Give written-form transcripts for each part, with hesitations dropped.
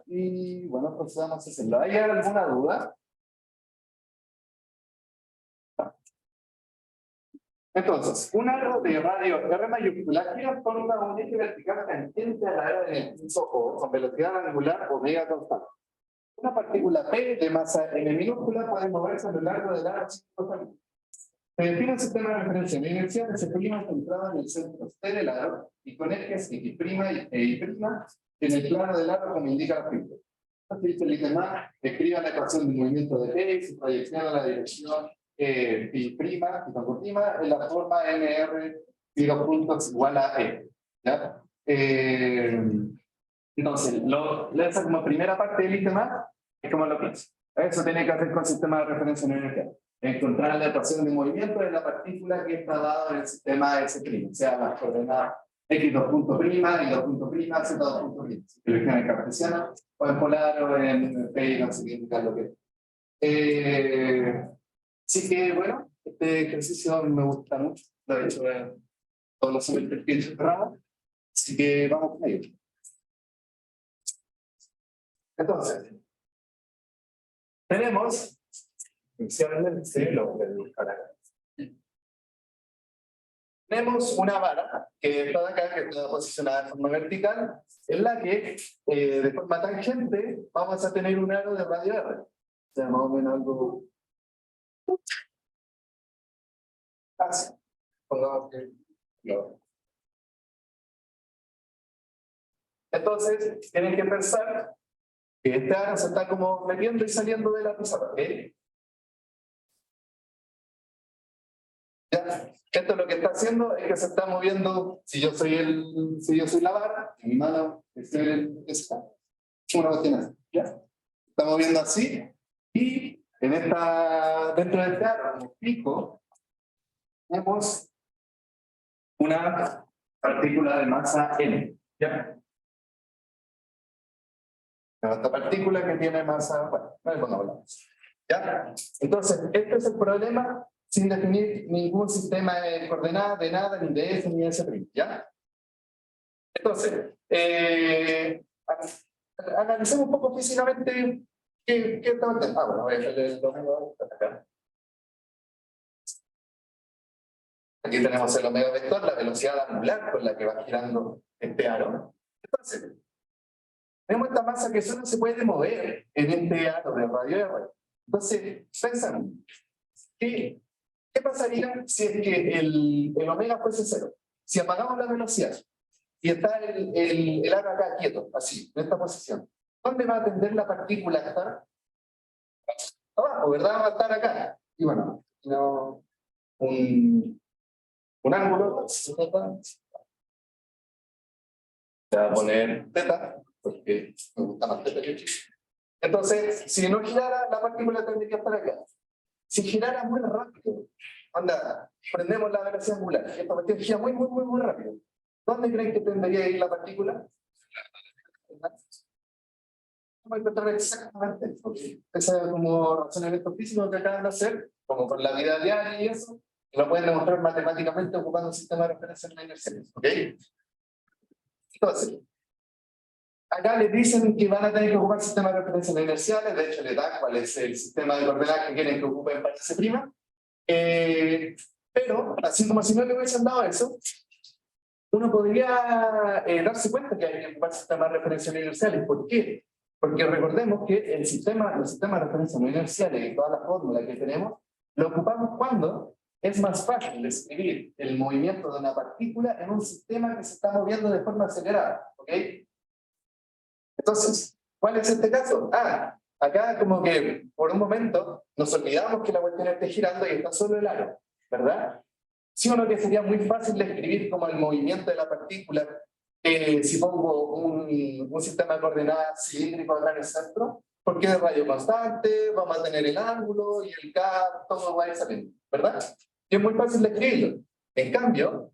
y bueno, procedamos a hacerlo. ¿Hay alguna duda? Entonces, un aro de radio R mayúscula gira forma un eje vertical tangente a la era del punto O con velocidad angular omega constante. Una partícula P de masa M minúscula puede moverse a lo largo del aro sin salida. Se define un sistema de referencia de inercia que se prima centrado en el centro C del aro y con ejes X' e Y' en el plano del aro como indica la figura. Así que el ítem A describe la ecuación del movimiento de P y su proyección a la dirección y con prima en la forma MR y los puntos igual a E. ¿Ya? Entonces, esa como primera parte del ítem A es como lo pienso. Eso tiene que hacer con el sistema de referencia en energía. Encontrar la ecuación de movimiento de la partícula que está dada en el sistema S', o sea, las coordenadas X2.', Y2.', Z2.'. Si elegían en cartesiano, o en polar, o en P, no sé qué indicar lo que es. Así que, bueno, este ejercicio me gusta mucho. Lo he hecho en todos los semestres que he hecho cerrado. Así que vamos con ello. Entonces, tenemos, inicialmente, lo voy a dibujar acá. Tenemos una vara que está acá, que está posicionada de forma vertical, en la que, de forma tangente, vamos a tener un aro de radio R. O sea, más o menos algo así. Pongamos que no. Entonces, tienen que pensar que este aro se está como metiendo y saliendo de la pizarra. ¿Ya? Esto lo que está haciendo es que se está moviendo. Si yo soy la vara, en mi mano está una cuestión así, ¿ya? Está moviendo así, y dentro de este aro, como pico, tenemos una partícula de masa N, ¿ya? Esta partícula que tiene masa, bueno, no es cuando hablamos, ¿ya? Entonces, este es el problema sin definir ningún sistema de coordenadas de nada, ni de S, ni de S', ¿ya? Entonces, analicemos un poco físicamente qué estamos haciendo. Bueno, voy a hacerle el domingo acá. Aquí tenemos el omega vector, la velocidad angular con la que va girando este aro. Entonces, tenemos esta masa que solo se puede mover en este aro de radio R. Entonces, pensamos, ¿qué pasaría si es que el omega fuese cero? Si apagamos la velocidad y está el aro acá quieto, así, en esta posición, ¿dónde va a tender la partícula a estar? Abajo, ¿verdad? Va a estar acá. Y bueno, no, un ángulo, te va a poner teta, porque me gusta más teta que chico. Entonces, si no girara, la partícula tendría que estar acá. Si girara muy rápido, anda, prendemos la velocidad angular, esta cuestión gira muy rápido. ¿Dónde creen que tendría que ir la partícula? Vamos a encontrar exactamente, porque ese es como razonamiento físico que acaban de hacer, como con la vida diaria y eso, y lo pueden demostrar matemáticamente ocupando un sistema de referencia en inerciales, ¿ok? Entonces, acá les dicen que van a tener que ocupar sistemas de referencia inerciales, de hecho les dan cuál es el sistema de coordenadas que quieren que ocupen para S'. Pero, así como si no le hubiesen dado eso, uno podría darse cuenta que hay que ocupar sistemas de referencia inerciales. ¿Por qué? Porque recordemos que los sistemas de referencia no inerciales y toda la fórmula que tenemos, lo ocupamos cuando es más fácil describir el movimiento de una partícula en un sistema que se está moviendo de forma acelerada, ¿ok? Entonces, ¿cuál es este caso? Acá como que por un momento nos olvidamos que la cuestión esté girando y está solo el aro, ¿verdad? Sí o no que sería muy fácil describir como el movimiento de la partícula si pongo un sistema de coordenadas cilíndrico acá en el centro, porque es radio constante, vamos a tener el ángulo y el K, todo va a ir saliendo, ¿verdad? Y es muy fácil describirlo. En cambio,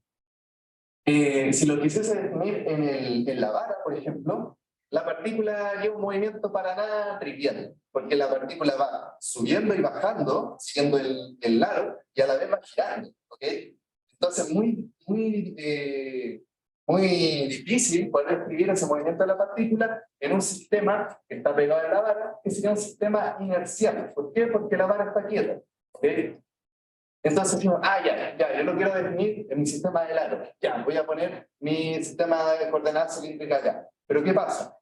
si lo quisiese definir en la vara, por ejemplo, la partícula lleva un movimiento para nada trivial, porque la partícula va subiendo y bajando, siguiendo el aro, y a la vez va girando, ¿ok? Entonces, muy muy difícil poder escribir ese movimiento de la partícula en un sistema que está pegado en la vara, que sería un sistema inercial. ¿Por qué? Porque la vara está quieta. ¿Okay? Entonces decimos, yo lo quiero definir en mi sistema de aro. Ya, voy a poner mi sistema de coordenadas cilíndricas acá. Pero ¿qué pasa?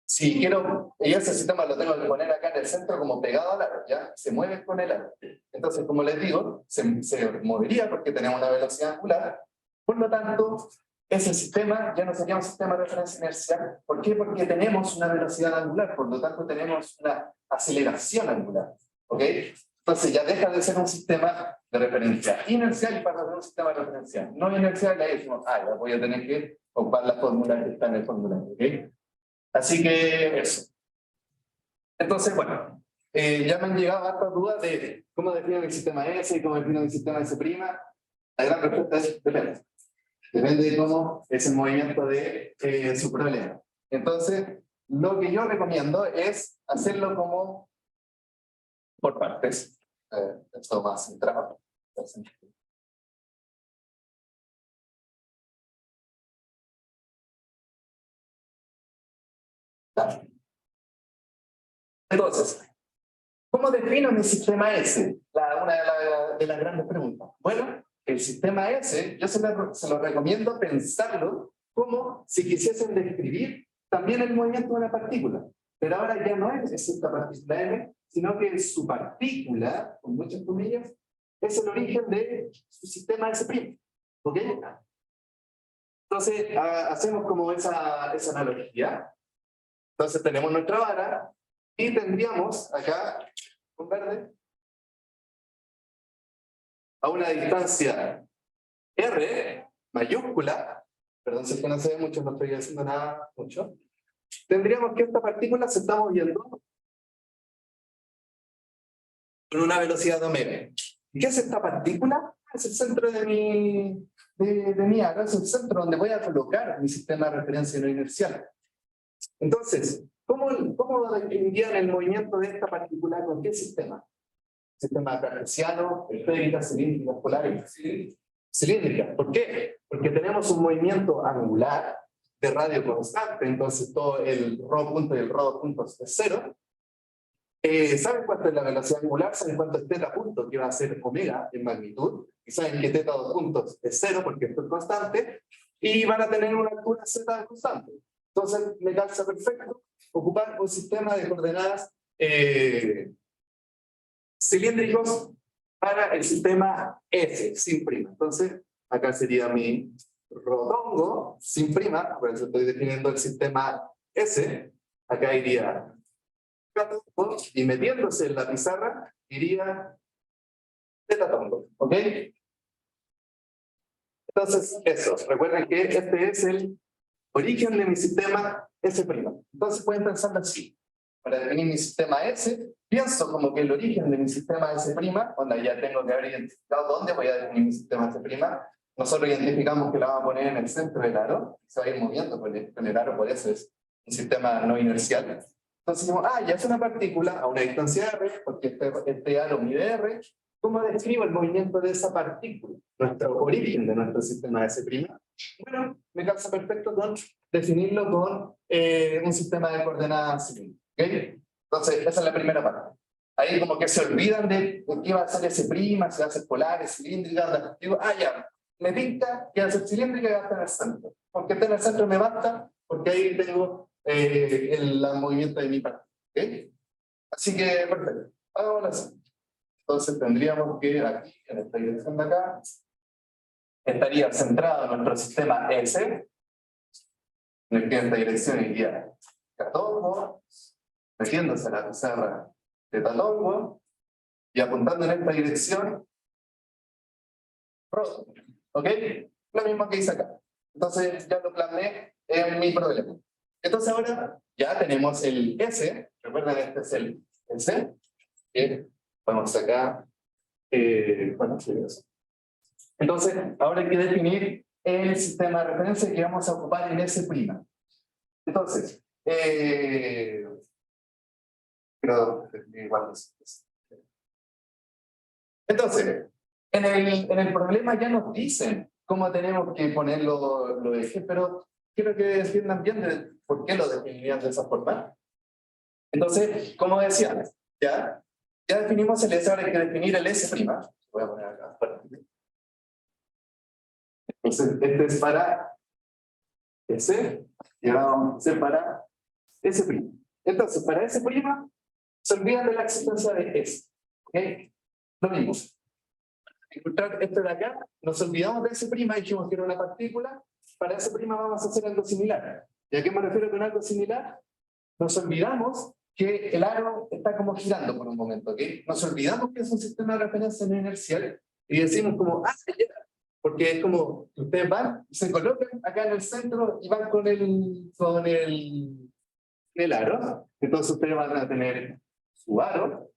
Si quiero, y ese sistema lo tengo que poner acá en el centro como pegado al aro, ¿ya? Se mueve con el aro. Entonces, como les digo, se movería porque tenemos una velocidad angular. Por lo tanto, ese sistema ya no sería un sistema de referencia inercial. ¿Por qué? Porque tenemos una velocidad angular, por lo tanto tenemos una aceleración angular. ¿Ok? Entonces ya deja de ser un sistema de referencia inercial y pasa a ser un sistema de referencia no inercial, y ahí decimos, ya voy a tener que ocupar la fórmula que está en el formulario. ¿Ok? Así que eso. Entonces, bueno, ya me han llegado hartas dudas de cómo defino el sistema S y cómo defino el sistema S'. La gran respuesta es depende. Depende de cómo es el movimiento de su problema. Entonces, lo que yo recomiendo es hacerlo como por partes. Esto más centrado. Entonces, ¿cómo defino mi sistema S? Una de las grandes preguntas. Bueno, el sistema S, yo se lo recomiendo pensarlo como si quisiesen describir también el movimiento de una partícula. Pero ahora ya no es esta partícula M, sino que su partícula, con muchas comillas, es el origen de su sistema S'. ¿Ok? Entonces, hacemos como esa analogía. Entonces tenemos nuestra vara y tendríamos acá un verde a una distancia R mayúscula, perdón si es que no se ve mucho, no estoy haciendo nada mucho, tendríamos que esta partícula se está moviendo con una velocidad de omega. ¿Qué es esta partícula? Es el centro de mi aro, es el centro donde voy a colocar mi sistema de referencia no inercial. Entonces, ¿cómo definirían el movimiento de esta partícula con qué sistema? Sistema cartesiano, esféricas, cilíndricas, polares. Cilíndricas. ¿Por qué? Porque tenemos un movimiento angular de radio constante, entonces todo el ρ punto y el ρ punto es cero. ¿Saben cuánto es la velocidad angular? ¿Saben cuánto es teta punto, que va a ser omega en magnitud? Y saben que teta 2 puntos es cero porque esto es constante, y van a tener una altura z de constante. Entonces me calza perfecto ocupar un sistema de coordenadas cilíndricos para el sistema S, sin prima. Entonces, acá sería mi rodongo sin prima, por eso estoy definiendo el sistema S. Acá iría y metiéndose en la pizarra, iría tetatongo. ¿Ok? Entonces, eso. Recuerden que este es el origen de mi sistema S'. Entonces pueden pensarlo así. Para definir mi sistema S, pienso como que el origen de mi sistema S', donde ya tengo que haber identificado dónde voy a definir mi sistema S'. Nosotros identificamos que la vamos a poner en el centro del aro, y se va a ir moviendo con el aro, por eso es un sistema no inercial. Entonces decimos, ya es una partícula a una distancia R, porque este aro mide R. ¿Cómo describo el movimiento de esa partícula? Nuestro origen de nuestro sistema S'. Bueno, me calza perfecto con definirlo con un sistema de coordenadas cilíndricas. ¿Okay? Entonces, esa es la primera parte. Ahí como que se olvidan de qué va a ser S', si va a ser polar, cilíndrica. Digo, ya, me pinta que va a ser cilíndrica y va a estar en el centro. Porque esté en el centro me basta, porque ahí tengo el movimiento de mi parte. ¿Okay? Así que, perfecto. Ahora sí. Entonces tendríamos que aquí, en esta dirección de acá, estaría centrado nuestro sistema S, en el que en esta dirección iría catongo, metiéndose a la pizarra de talongo, y apuntando en esta dirección, rojo. ¿Ok? Lo mismo que hice acá. Entonces ya lo plasmé en mi problema. Entonces ahora ya tenemos el S, recuerden este es el S, que podemos sacar, bueno, sí, eso. Entonces, ahora hay que definir el sistema de referencia que vamos a ocupar en S'. Entonces, pero igual entonces, en el problema ya nos dicen cómo tenemos que poner los ejes, pero quiero que entiendan bien de por qué lo definirían de esa forma. Entonces, como decía, ya definimos el S, ahora hay que definir el S'. Voy a poner acá. Entonces, este es para S, y ahora vamos a hacer para S'. Entonces, para S', se olvidan de la existencia de S. ¿Ok? Lo mismo. Encontrar esto de acá, nos olvidamos de S', dijimos que era una partícula, para S' vamos a hacer algo similar. ¿Y a qué me refiero con algo similar? Nos olvidamos que el aro está como girando por un momento, ¿ok? Nos olvidamos que es un sistema de referencia no inercial y decimos como, porque es como, ustedes van, se colocan acá en el centro y van con el aro. Entonces ustedes van a tener su aro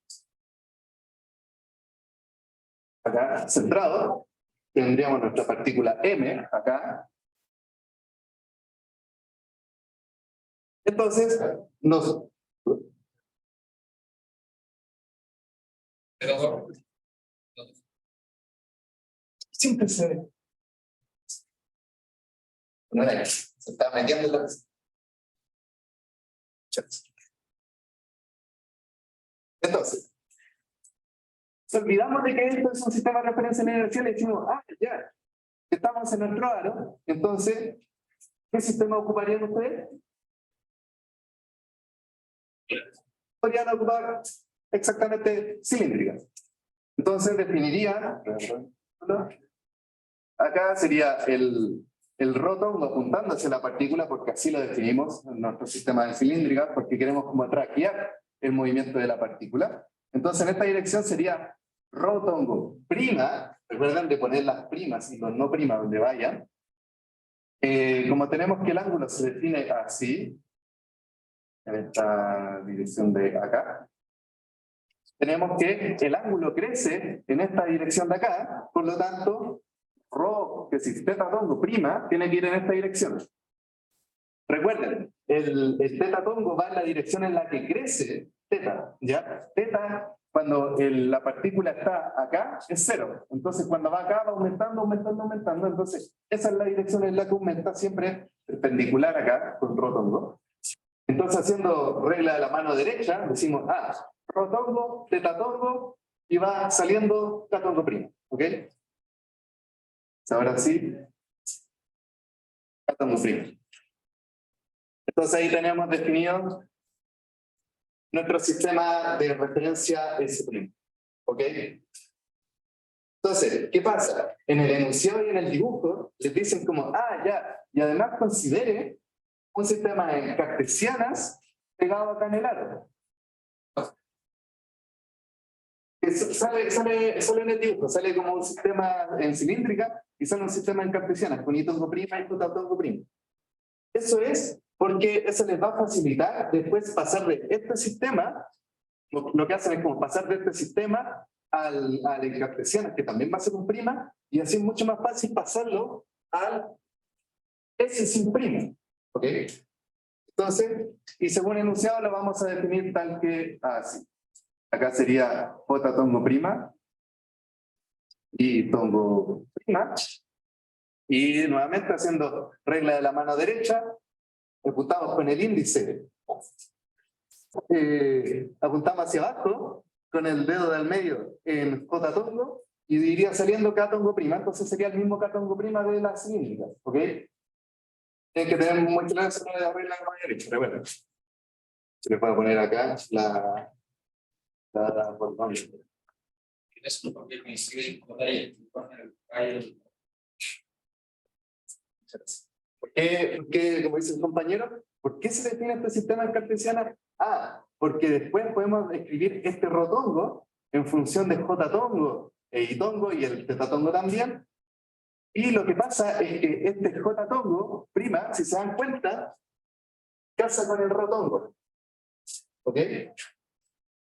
acá centrado, tendríamos nuestra partícula M acá. Entonces, siempre se está metiendo en la... Entonces, si olvidamos de que esto es un sistema de referencia inercial y decimos, ya, estamos en nuestro aro, entonces, ¿qué sistema ocuparían ustedes? Podrían ocupar exactamente cilíndrica. Entonces definiría, acá sería el rótulo apuntando hacia la partícula, porque así lo definimos en nuestro sistema de cilíndrica, porque queremos como traquear el movimiento de la partícula. Entonces en esta dirección sería rótulo prima, recuerden de poner las primas y los no primas donde vayan. Como tenemos que el ángulo se define así, en esta dirección de acá, tenemos que el ángulo crece en esta dirección de acá, por lo tanto, ρ, que si teta tongo prima, tiene que ir en esta dirección. Recuerden, el teta tongo va en la dirección en la que crece teta, ¿ya? Teta, cuando la partícula está acá, es 0. Entonces, cuando va acá, va aumentando, aumentando, aumentando. Entonces, esa es la dirección en la que aumenta siempre perpendicular acá, con ρ tongo. Entonces, haciendo regla de la mano derecha, decimos, ρ tongo, teta tongo, y va saliendo k tongo primo, ¿ok? Ahora sí, k tongo primo. Entonces ahí tenemos definido nuestro sistema de referencia S', ¿ok? Entonces, ¿qué pasa? En el enunciado y en el dibujo les dicen como, ya, y además considere un sistema en cartesianas pegado acá en el aro. Sale en el dibujo, sale como un sistema en cilíndrica y sale un sistema en cartesianas, con I tongo prima y J tongo prima. Eso es porque eso les va a facilitar después pasar de este sistema, lo que hacen es como pasar de este sistema al en cartesianas, que también va a ser un prima, y así es mucho más fácil pasarlo al S sin prima. ¿Ok? Entonces, y según enunciado lo vamos a definir tal que así. Acá sería J tongo prima y tongo prima. Y nuevamente haciendo regla de la mano derecha, apuntamos con el índice. Apuntamos hacia abajo con el dedo del medio en J tongo y iría saliendo K tongo prima. Entonces sería el mismo K tongo prima de la cilíndrica. ¿Ok? Tienen que tener muy claro eso de la regla de la mano derecha. Pero bueno, se le puede poner acá la ¿Por qué, como dice el compañero, por qué se define este sistema en cartesiana? Porque después podemos escribir este rotongo en función de J tongo e I tongo y el teta tongo también. Y lo que pasa es que este J tongo prima, si se dan cuenta, casa con el rotongo. ¿Ok?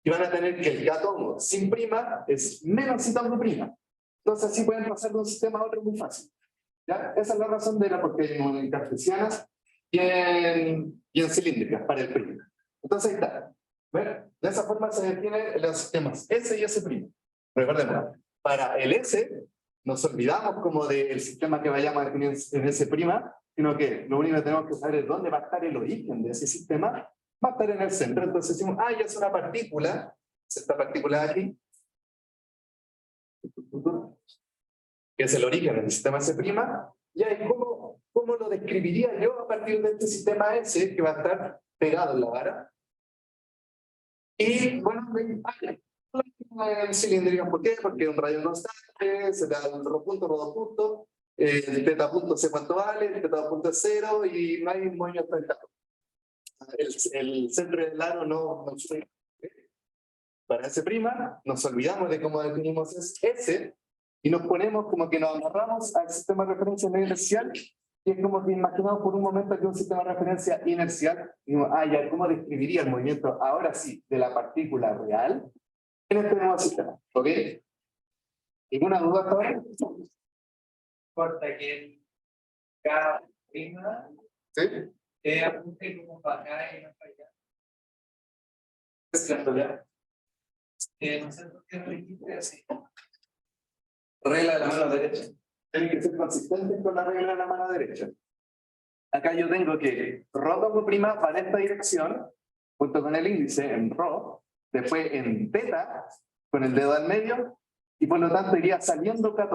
Y van a tener que el K tongo sin prima es menos I tongo prima. Entonces así pueden pasar de un sistema a otro muy fácil. ¿Ya? Esa es la razón de la porque en cartesianas y en cilíndricas para el primo. Entonces ahí está. ¿Ver? De esa forma se definen los sistemas S y S'. Recuerden, para el S nos olvidamos como del sistema que vayamos a definir en S', sino que lo único que tenemos que saber es dónde va a estar el origen de ese sistema, va a estar en el centro. Entonces decimos, ah, ya es una partícula, es esta partícula de aquí, que es el origen del sistema S', ya, ¿y cómo lo describiría yo a partir de este sistema S que va a estar pegado en la vara? Y bueno, cilíndrica, ¿por qué? Porque es un radio constante, se da el rodo punto, el teta punto sé cuánto vale, el teta punto es 0 y no hay movimiento del taco. El centro del aro no sube. Para S', nos olvidamos de cómo definimos S y nos ponemos como que nos amarramos al sistema de referencia no inercial y es como que imaginamos por un momento que un sistema de referencia inercial y digo, ah, ya, ¿cómo describiría el movimiento ahora sí de la partícula real en este nuevo sistema? ¿Ok? ¿Ninguna duda hasta ahora? Importa que cada prima ¿Sí? apunte como para acá y no para allá. Es cierto, ya. No sé por qué lo dijiste así. Regla de la mano derecha. Tienen que ser consistentes con la regla de la mano derecha. Acá yo tengo que ρ' va en esta dirección, junto con el índice en ρ, después en teta, con el dedo al medio, y por lo tanto iría saliendo k'.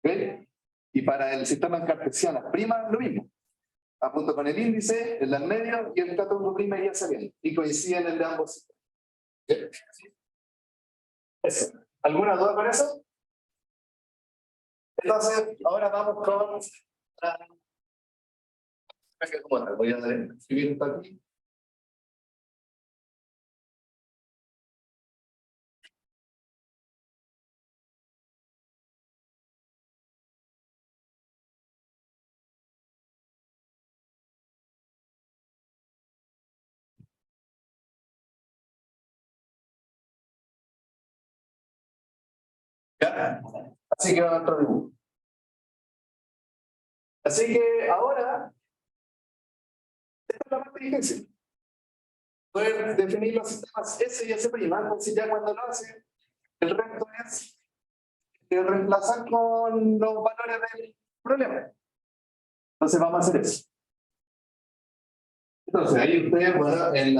¿Okay? Y para el sistema cartesiano prima, lo mismo. Apunto con el índice, el al medio, y el k' iría saliendo. Y coinciden el de ambos sistemas. ¿Okay? Eso. ¿Alguna duda con eso? Entonces, ahora vamos con voy a escribir esto aquí. ¿Ya? Así que va nuestro dibujo. Así que ahora, esta es la parte difícil. Poder definir los sistemas S y S', entonces ya cuando lo hace, el resto es reemplazar con los valores del problema. Entonces vamos a hacer eso. Entonces ahí ustedes, bueno, en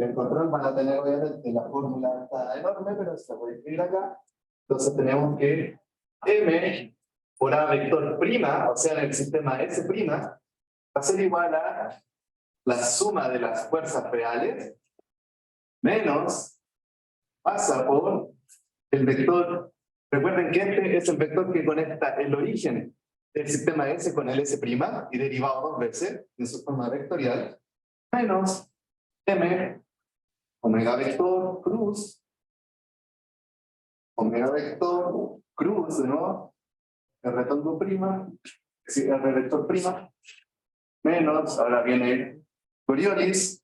el control van a tener obviamente la fórmula está enorme, pero se la voy a escribir acá. Entonces tenemos que M por A vector prima, o sea en el sistema S', va a ser igual a la suma de las fuerzas reales menos pasa por el vector. Recuerden que este es el vector que conecta el origen del sistema S con el S' y derivado dos veces en su forma vectorial, menos M omega vector cruz de nuevo R tongo prima, es decir, R vector prima, menos, ahora viene Coriolis,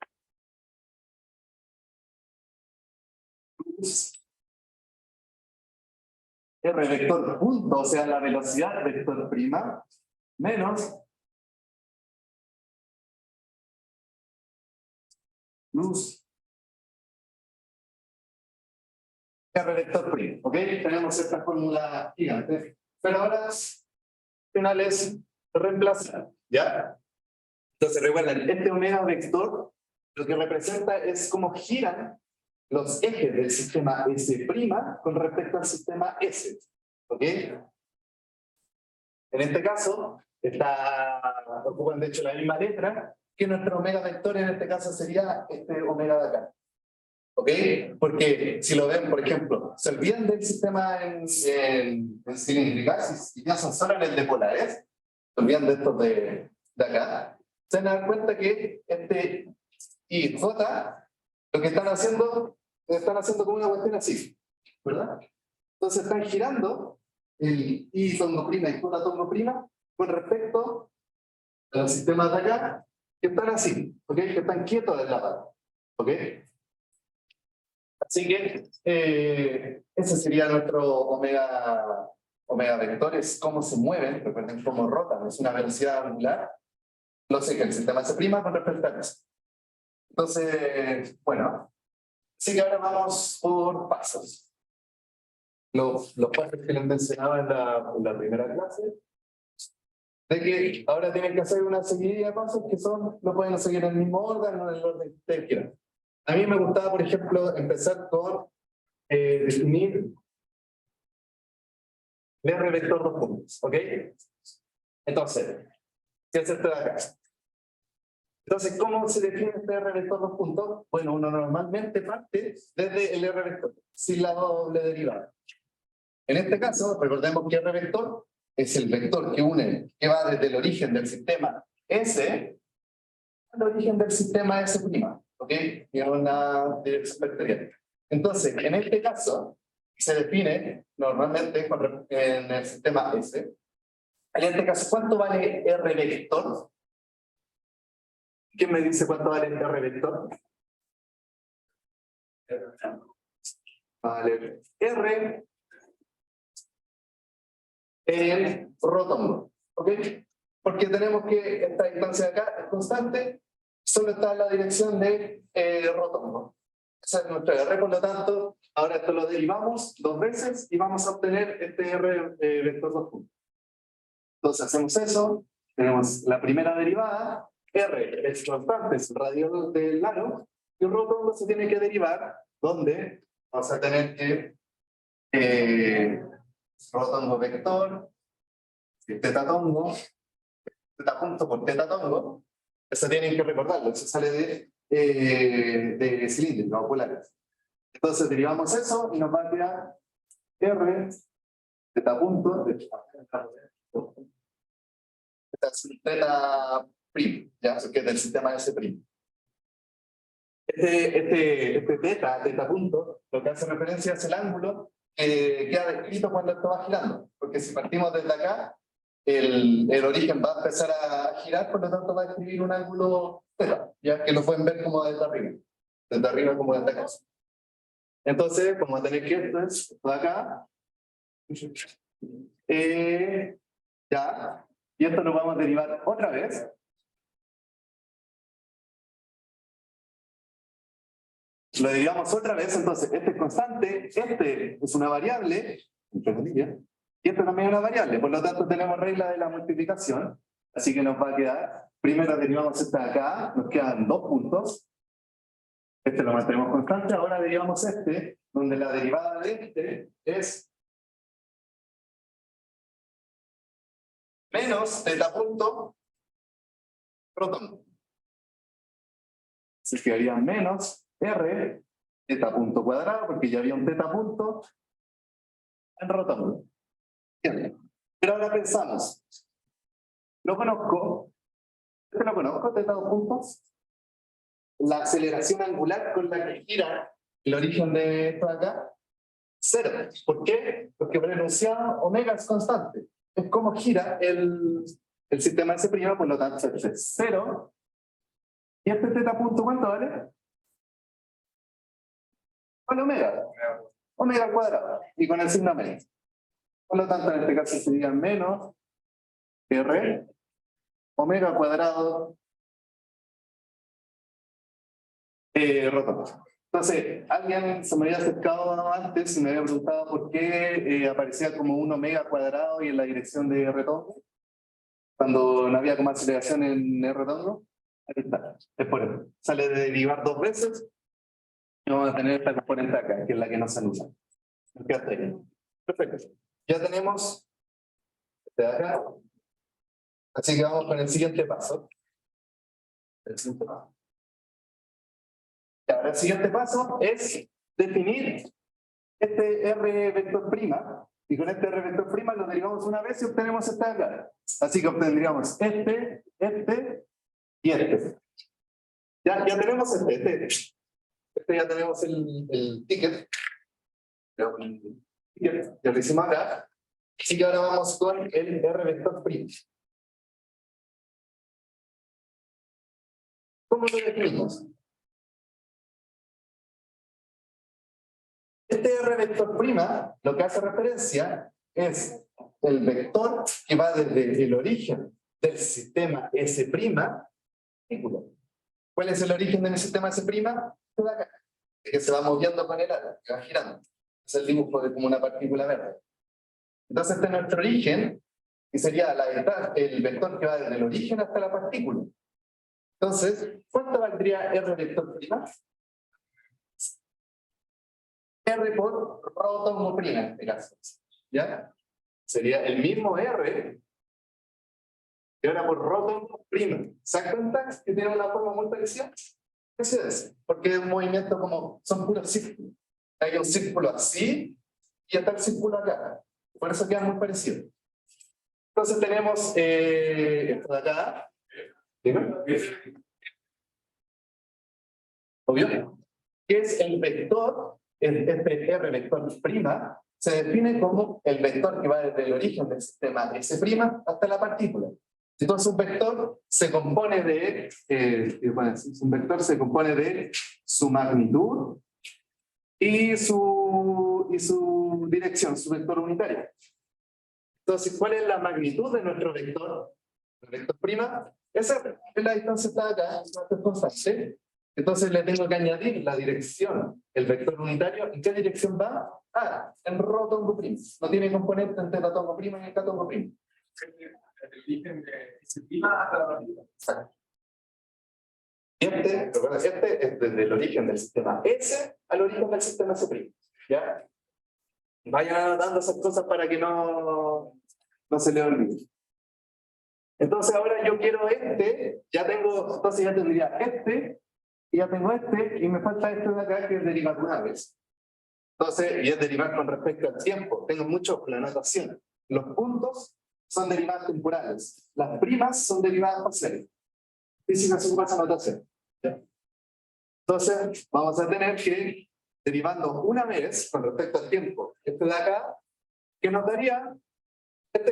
cruz, R vector punto, o sea, la velocidad vector prima, menos luz R vector prima. ¿Ok? Tenemos esta fórmula gigante. Pero ahora, final es reemplazar. ¿Ya? Entonces recuerden, este omega vector lo que representa es cómo giran los ejes del sistema S' con respecto al sistema S. ¿Ok? En este caso, ocupan de hecho la misma letra, que nuestro omega vector en este caso sería este omega de acá. ¿Ok? Porque si lo ven, por ejemplo, se olvidan del sistema en cilíndrica, si piensan solo en el de polares, se olvidan de estos de acá, se van a dar cuenta que este y J, lo que están haciendo como una cuestión así, ¿verdad? Entonces están girando el I tongo prima y J tongo prima con respecto a los sistemas de acá, que están así, ¿ok? Que están quietos en la pata, ¿ok? Así que ese sería nuestro omega vectores, cómo se mueven, recuerden cómo rotan, es una velocidad angular, lo sé que el sistema S' con respecto a eso. Entonces, bueno, así que ahora vamos por pasos. los pasos que les mencionaba en la primera clase, de que ahora tienen que hacer una seguidilla de pasos que son, lo pueden seguir en el mismo orden o en el orden que ustedes quieran. A mí me gustaba, por ejemplo, empezar con definir el R vector 2 puntos, ¿ok? Entonces, ¿qué es esto de acá? Entonces, ¿cómo se define este R vector 2 puntos? Bueno, uno normalmente parte desde el R vector, sin la doble derivada. En este caso, recordemos que R vector es el vector que va desde el origen del sistema S al origen del sistema S', ¿ok? Y en una dirección vectorial. Entonces, en este caso, se define normalmente en el sistema S. En este caso, ¿cuánto vale R vector? ¿Quién me dice cuánto vale R vector? Vale, R en rotondo, ¿ok? Porque tenemos que esta distancia de acá es constante, solo está en la dirección de rotondo. Esa es nuestra R, por lo tanto, ahora esto lo derivamos 2 veces y vamos a obtener este R vector 2 puntos. Entonces hacemos eso, tenemos la primera derivada, R es constante, es el radio del aro, y el rotondo se tiene que derivar, donde vamos a tener que rotondo vector, tetatongo, teta punto por tetatongo, eso tienen que recordarlo, eso sale de cilindros, no polares. Entonces derivamos eso y nos va a quedar R, teta punto, teta prim, ya, que es del sistema S'. Este teta punto, lo que hace referencia es el ángulo que queda descrito cuando esto va girando, porque si partimos desde acá, el origen va a empezar a girar, por lo tanto va a escribir un ángulo teta, ya que lo pueden ver como desde arriba como desde acá. Entonces, como va a tener que esto es de acá, ya, y esto lo vamos a derivar otra vez. Lo derivamos otra vez, entonces este es constante, este es una variable, entre comillas, y este también es una variable, por lo tanto tenemos regla de la multiplicación, así que nos va a quedar, primero derivamos esta de acá, nos quedan 2 puntos, este lo mantenemos constante, ahora derivamos este, donde la derivada de este es menos teta punto rotondo. Se quedaría menos R teta punto cuadrado, porque ya había un teta punto en rotondo. Pero ahora pensamos, lo conozco, teta 2 puntos, la aceleración angular con la que gira el origen de esto de acá, 0. ¿Por qué? Porque por enunciado omega es constante. Es como gira el sistema S', por lo tanto es 0. ¿Y este teta punto cuánto vale? Con omega. Omega al cuadrado. Y con el signo menos. Por lo tanto, en este caso sería menos R omega al cuadrado rotondo. Entonces, alguien se me había acercado antes y me había preguntado por qué aparecía como un omega cuadrado y en la dirección de rotondo, cuando no había como aceleración en R rotondo. Ahí está, es por eso. Sale de derivar 2 veces y vamos a tener esta componente acá, que es la que no se anula. Perfecto. Ya tenemos este de acá. Así que vamos con el siguiente paso. Ahora el siguiente paso es definir este R vector prima, y con este R vector prima lo derivamos una vez y obtenemos esta de acá. Así que obtendríamos este y este. Ya tenemos este ya tenemos el ticket. Ya lo hicimos acá. Así que ahora vamos con el R vector prima. ¿Cómo lo definimos? Este R vector prima, lo que hace referencia es el vector que va desde el origen del sistema S', ¿cuál es el origen del sistema S'? De acá, que se va moviendo con el ala, que va girando. Es el dibujo de como una partícula verde. Entonces este es nuestro origen, y sería el vector que va desde el origen hasta la partícula. Entonces, ¿cuánto valdría R vector prima? R por rótomo prima en este caso. ¿Ya? Sería el mismo R que ahora por rótomo prima. ¿Se dan cuenta que tiene una forma muy parecida? Ese es, porque es un movimiento como, son puros círculos. Hay un círculo así y está el círculo acá. Por eso quedan muy parecidos. Entonces tenemos esto de acá. ¿Dime? ¿Obvio? Que es el vector, este R vector prima, se define como el vector que va desde el origen del sistema S' hasta la partícula. Entonces un vector se compone de, un vector se compone de su magnitud y su dirección, su vector unitario. Entonces, ¿cuál es la magnitud de nuestro vector? El vector prima, esa es la distancia está acá, es constante. Entonces le tengo que añadir la dirección, el vector unitario. ¿En qué dirección va? Ah, en rho tongo prima. No tiene componente entre la tongo prima y el k tongo prima. El origen de ese prima hasta la partícula. Exacto. Este es desde el origen del sistema S al origen del sistema S'. ¿Ya? Vayan dando esas cosas para que no se le olvide. Entonces ahora yo quiero ya tengo, entonces ya tendría y ya tengo y me falta de acá que es derivar una vez. Entonces, y es derivar con respecto al tiempo. Tengo mucho la notación. Los puntos son derivadas temporales. Las primas son derivadas parciales. Física se ocupa esa notación. ¿Ya? Entonces, vamos a tener que, derivando una vez con respecto al tiempo, de acá, que nos daría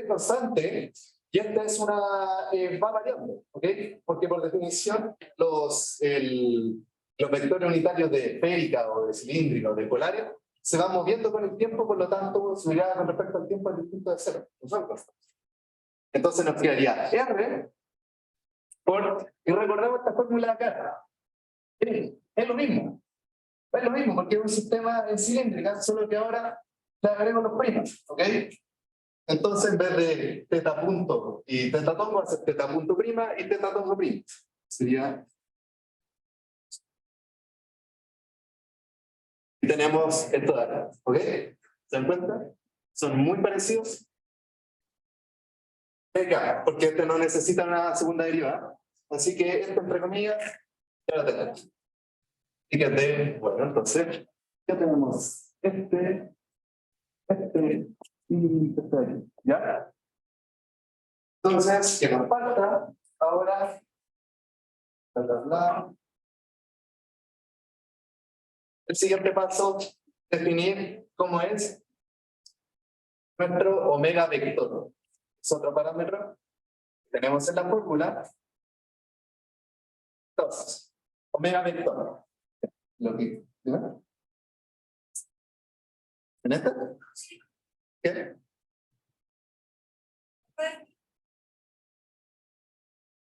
constante, y es va variando, ¿ok? Porque por definición los vectores unitarios de esférica o de cilíndrica o de polares se van moviendo con el tiempo, por lo tanto su mirada con respecto al tiempo es distinto de cero, no son constantes. Entonces nos quedaría R y recordemos esta fórmula de acá. Es lo mismo, porque es un sistema en cilíndrica, solo que ahora le agregamos los primas, ¿ok? Entonces, en vez de teta punto y teta tongo, va a ser teta punto prima y teta tongo prima. Sería... Y tenemos esto de acá, ¿ok? ¿Se dan cuenta? Son muy parecidos. Venga, porque este no necesita una segunda derivada. Así que esto, entre comillas, ya lo tenemos. Y que bueno, entonces, ya tenemos y ¿ya? Entonces, ¿qué nos falta? Ahora, bla, bla, bla. El siguiente paso, definir cómo es nuestro omega vector. Es otro parámetro que tenemos en la fórmula. Entonces, omega vector. ¿En esta? ¿Qué?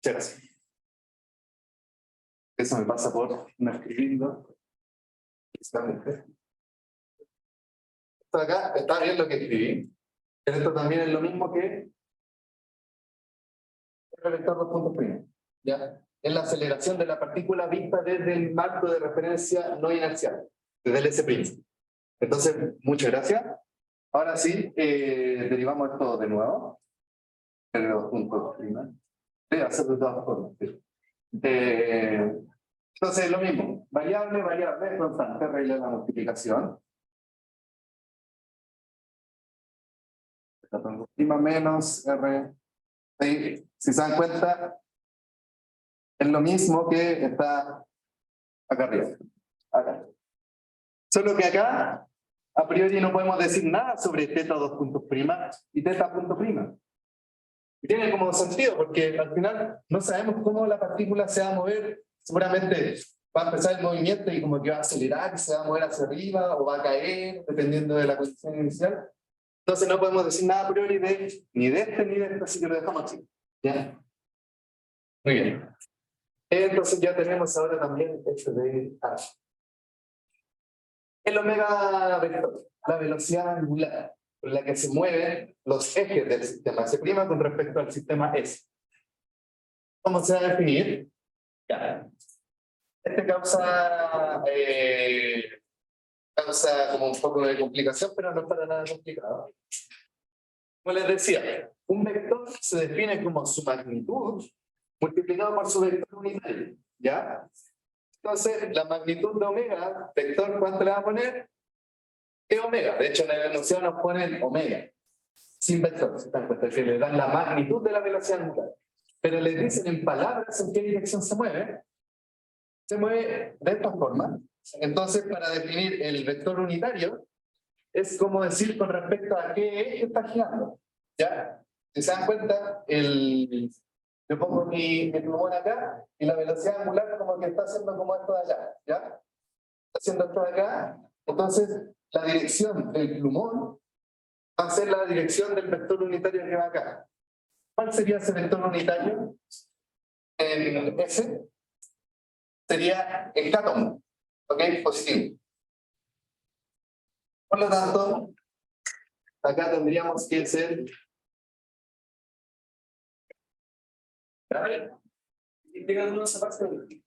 Gracias. Eso me pasa por no escribirlo. Esto acá está bien lo que escribí. Pero esto también es lo mismo que el vector 2 puntos primos. ¿Ya? Es la aceleración de la partícula vista desde el marco de referencia no inercial, desde el S'. Entonces, muchas gracias. Ahora sí, derivamos esto de nuevo. El 2 puntos primos. Debe hacer de todas formas. Entonces, lo mismo. Variable, constante, regla de la multiplicación. Prima menos R. ¿Sí? Si se dan cuenta, es lo mismo que está acá arriba. Acá. Solo que acá, a priori no podemos decir nada sobre teta 2 puntos prima y teta punto prima. Y tiene como sentido, porque al final no sabemos cómo la partícula se va a mover. Seguramente va a empezar el movimiento y como que va a acelerar y se va a mover hacia arriba o va a caer, dependiendo de la condición inicial. Entonces no podemos decir nada a priori ni de este, así que lo dejamos así. ¿Ya? Muy bien. Entonces ya tenemos ahora también esto de El omega vector, la velocidad angular con la que se mueven los ejes del sistema S' con respecto al sistema S. ¿Cómo se va a definir? Ya. Este causa como un poco de complicación, pero no es para nada complicado. Como les decía, un vector se define como su magnitud multiplicado por su vector unitario, ¿ya? Entonces, la magnitud de omega, vector, ¿cuánto le va a poner? ¿Qué omega? De hecho, en el enunciado nos ponen omega, sin vector, ¿se dan cuenta? Que le dan la magnitud de la velocidad angular. Pero les dicen en palabras en qué dirección se mueve. Se mueve de esta forma. Entonces, para definir el vector unitario, es como decir con respecto a qué eje está girando. ¿Ya? Si se dan cuenta, yo pongo mi plumón acá y la velocidad angular como que está haciendo como esto de allá. ¿Ya? Está haciendo esto de acá. Entonces, la dirección del plumón va a ser la dirección del vector unitario que va acá. ¿Cuál sería ese vector unitario? En S sería el átomo. ¿Ok? Positivo. Por lo tanto, acá tendríamos que ser...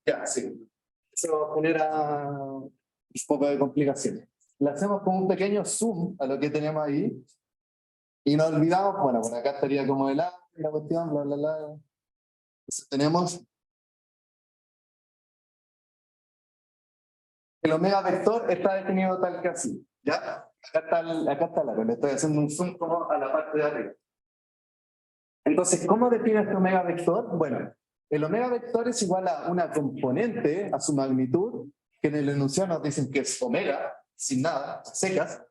Ya, sí. Eso genera un poco de complicaciones. Le hacemos como un pequeño zoom a lo que tenemos ahí. Y nos olvidamos, bueno, por acá estaría como el A, la cuestión, bla, bla, bla. Entonces tenemos el omega vector está definido tal que así. ¿Ya? Acá está la, le estoy haciendo un zoom como a la parte de arriba. Entonces, ¿cómo define este omega vector? Bueno, el omega vector es igual a una componente, a su magnitud, que en el enunciado nos dicen que es omega, sin nada, secas,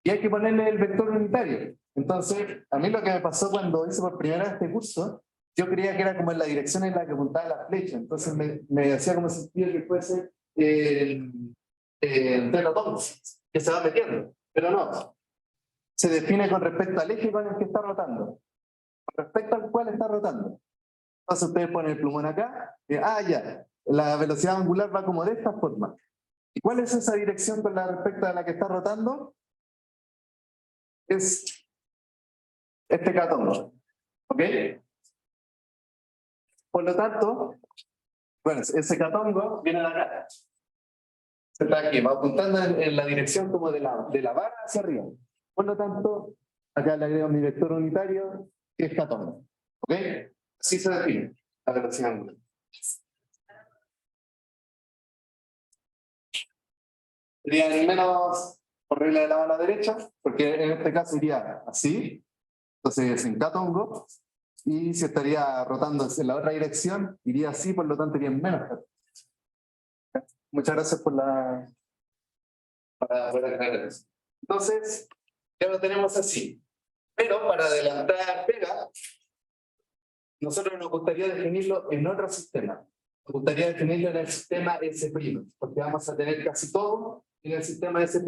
y hay que ponerle el vector unitario. Entonces, a mí lo que me pasó cuando hice por primera vez este curso, yo creía que era como en la dirección en la que apuntaba la flecha, entonces me hacía como sentido que fuese el pelotón que se va metiendo, pero no. Se define con respecto al eje con el que está rotando, con respecto al cual está rotando. Entonces ustedes ponen el plumón acá, ya, la velocidad angular va como de esta forma. ¿Y cuál es esa dirección con respecto a la que está rotando? Es este catongo, ¿ok? Por lo tanto, bueno, ese catongo viene de acá. Está aquí, va apuntando en la dirección como de la barra hacia arriba. Por lo tanto, acá le agrego mi vector unitario, que es catongo, ¿ok? Así se define la velocidad angular. Sería el menos por regla de la mano derecha, porque en este caso iría así, entonces en catongo, y si estaría rotando en la otra dirección, iría así, por lo tanto iría en menos catongo. Muchas gracias para aclarar eso. Entonces, ya lo tenemos así. Pero para adelantar pega, nosotros nos gustaría definirlo en otro sistema. Nos gustaría definirlo en el sistema S', porque vamos a tener casi todo en el sistema S'.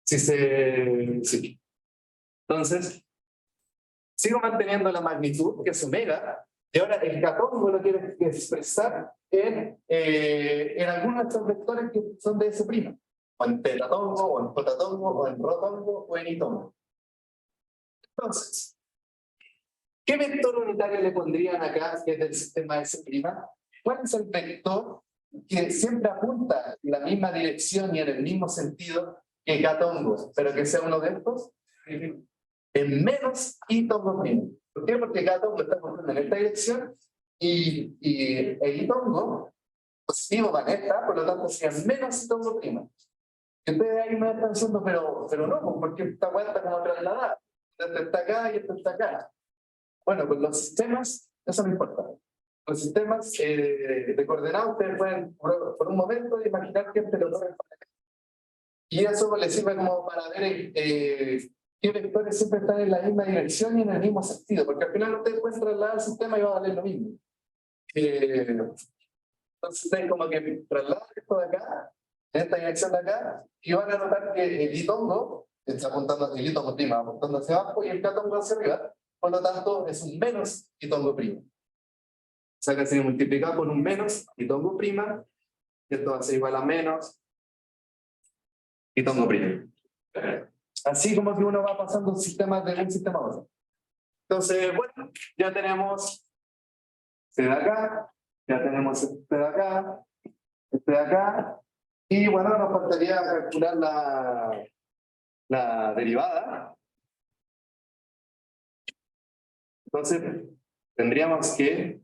Sí. Entonces, sigo manteniendo la magnitud, que es omega, y ahora el catongo lo quiero expresar en algunos de estos vectores que son de S', o en tetatongo, o en jotatongo, o en rotongo, o en itongo. Entonces, ¿qué vector unitario le pondrían acá, que es del sistema S'? ¿Cuál es el vector que siempre apunta en la misma dirección y en el mismo sentido que catongo, pero que sea uno de estos? En menos itongo primo. ¿Por qué? Porque catongo está apuntando en esta dirección y el itongo positivo va en esta, por lo tanto sería menos itongo primo. Y ustedes ahí me están diciendo, pero no, porque esta vuelta como trasladada. Este está acá y este está acá. Bueno, pues los sistemas, eso no importa. Los sistemas de coordenadas, ustedes pueden por un momento imaginar que este lo ponen para acá. Y eso les sirve como para ver qué vectores siempre están en la misma dirección y en el mismo sentido, porque al final ustedes pueden trasladar el sistema y va a valer lo mismo. Entonces ustedes como que trasladan esto de acá, en esta dirección de acá, y van a notar que el itongo está apuntando, el itongo prima apuntando hacia abajo y el catongo hacia arriba, por lo tanto es un menos itongo prima. O sea que se multiplica por un menos itongo prima, y esto va a ser igual a menos y tongo prima. Así como que uno va pasando sistemas de un sistema a otro. Entonces, bueno, ya tenemos este de acá, ya tenemos este de acá, este de acá, y bueno, nos faltaría calcular la derivada. Entonces, tendríamos que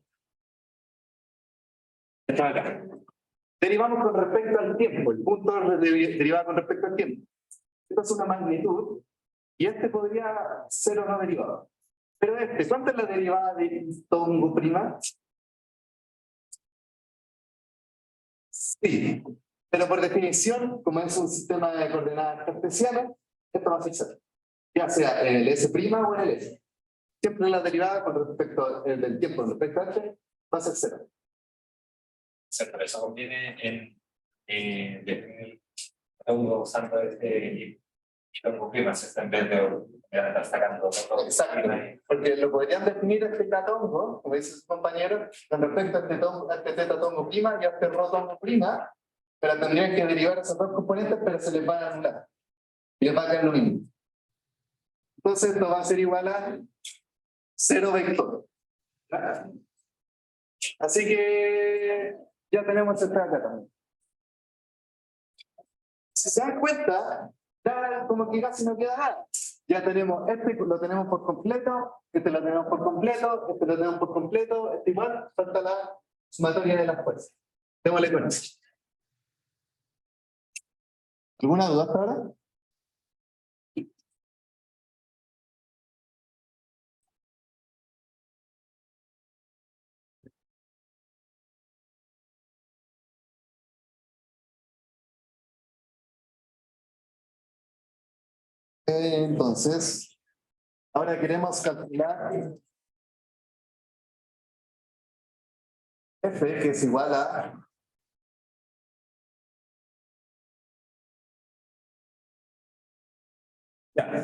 estar acá. Derivamos con respecto al tiempo, el punto derivado con respecto al tiempo. Esto es una magnitud, y este podría ser o no derivado. Pero ¿cuánto es la derivada de tongo prima? Sí, pero por definición, como es un sistema de coordenadas cartesianas, esto va a ser cero. Ya sea en el S' o en el S. Siempre la derivada con respecto del tiempo con respecto a este va a ser cero. Pero eso conviene en definir usando este primas en vez de estar sacando todo. Exacto, porque lo podrían definir este catongo, como dice su compañero, con respecto a este teta tongo prima y a este rho tongo prima, pero tendrían que derivar esos dos componentes, pero se les van a anular. Y les va a caer lo mismo. Entonces esto va a ser igual a 0 vector. Así que ya tenemos esta acá también. Si se dan cuenta, ya como que casi no queda nada. Ya tenemos este, lo tenemos por completo, este lo tenemos por completo, este lo tenemos por completo, este igual, falta la sumatoria de las fuerzas. Démosle con eso. ¿Alguna duda hasta ahora? Entonces, ahora queremos calcular F, que es igual a ya.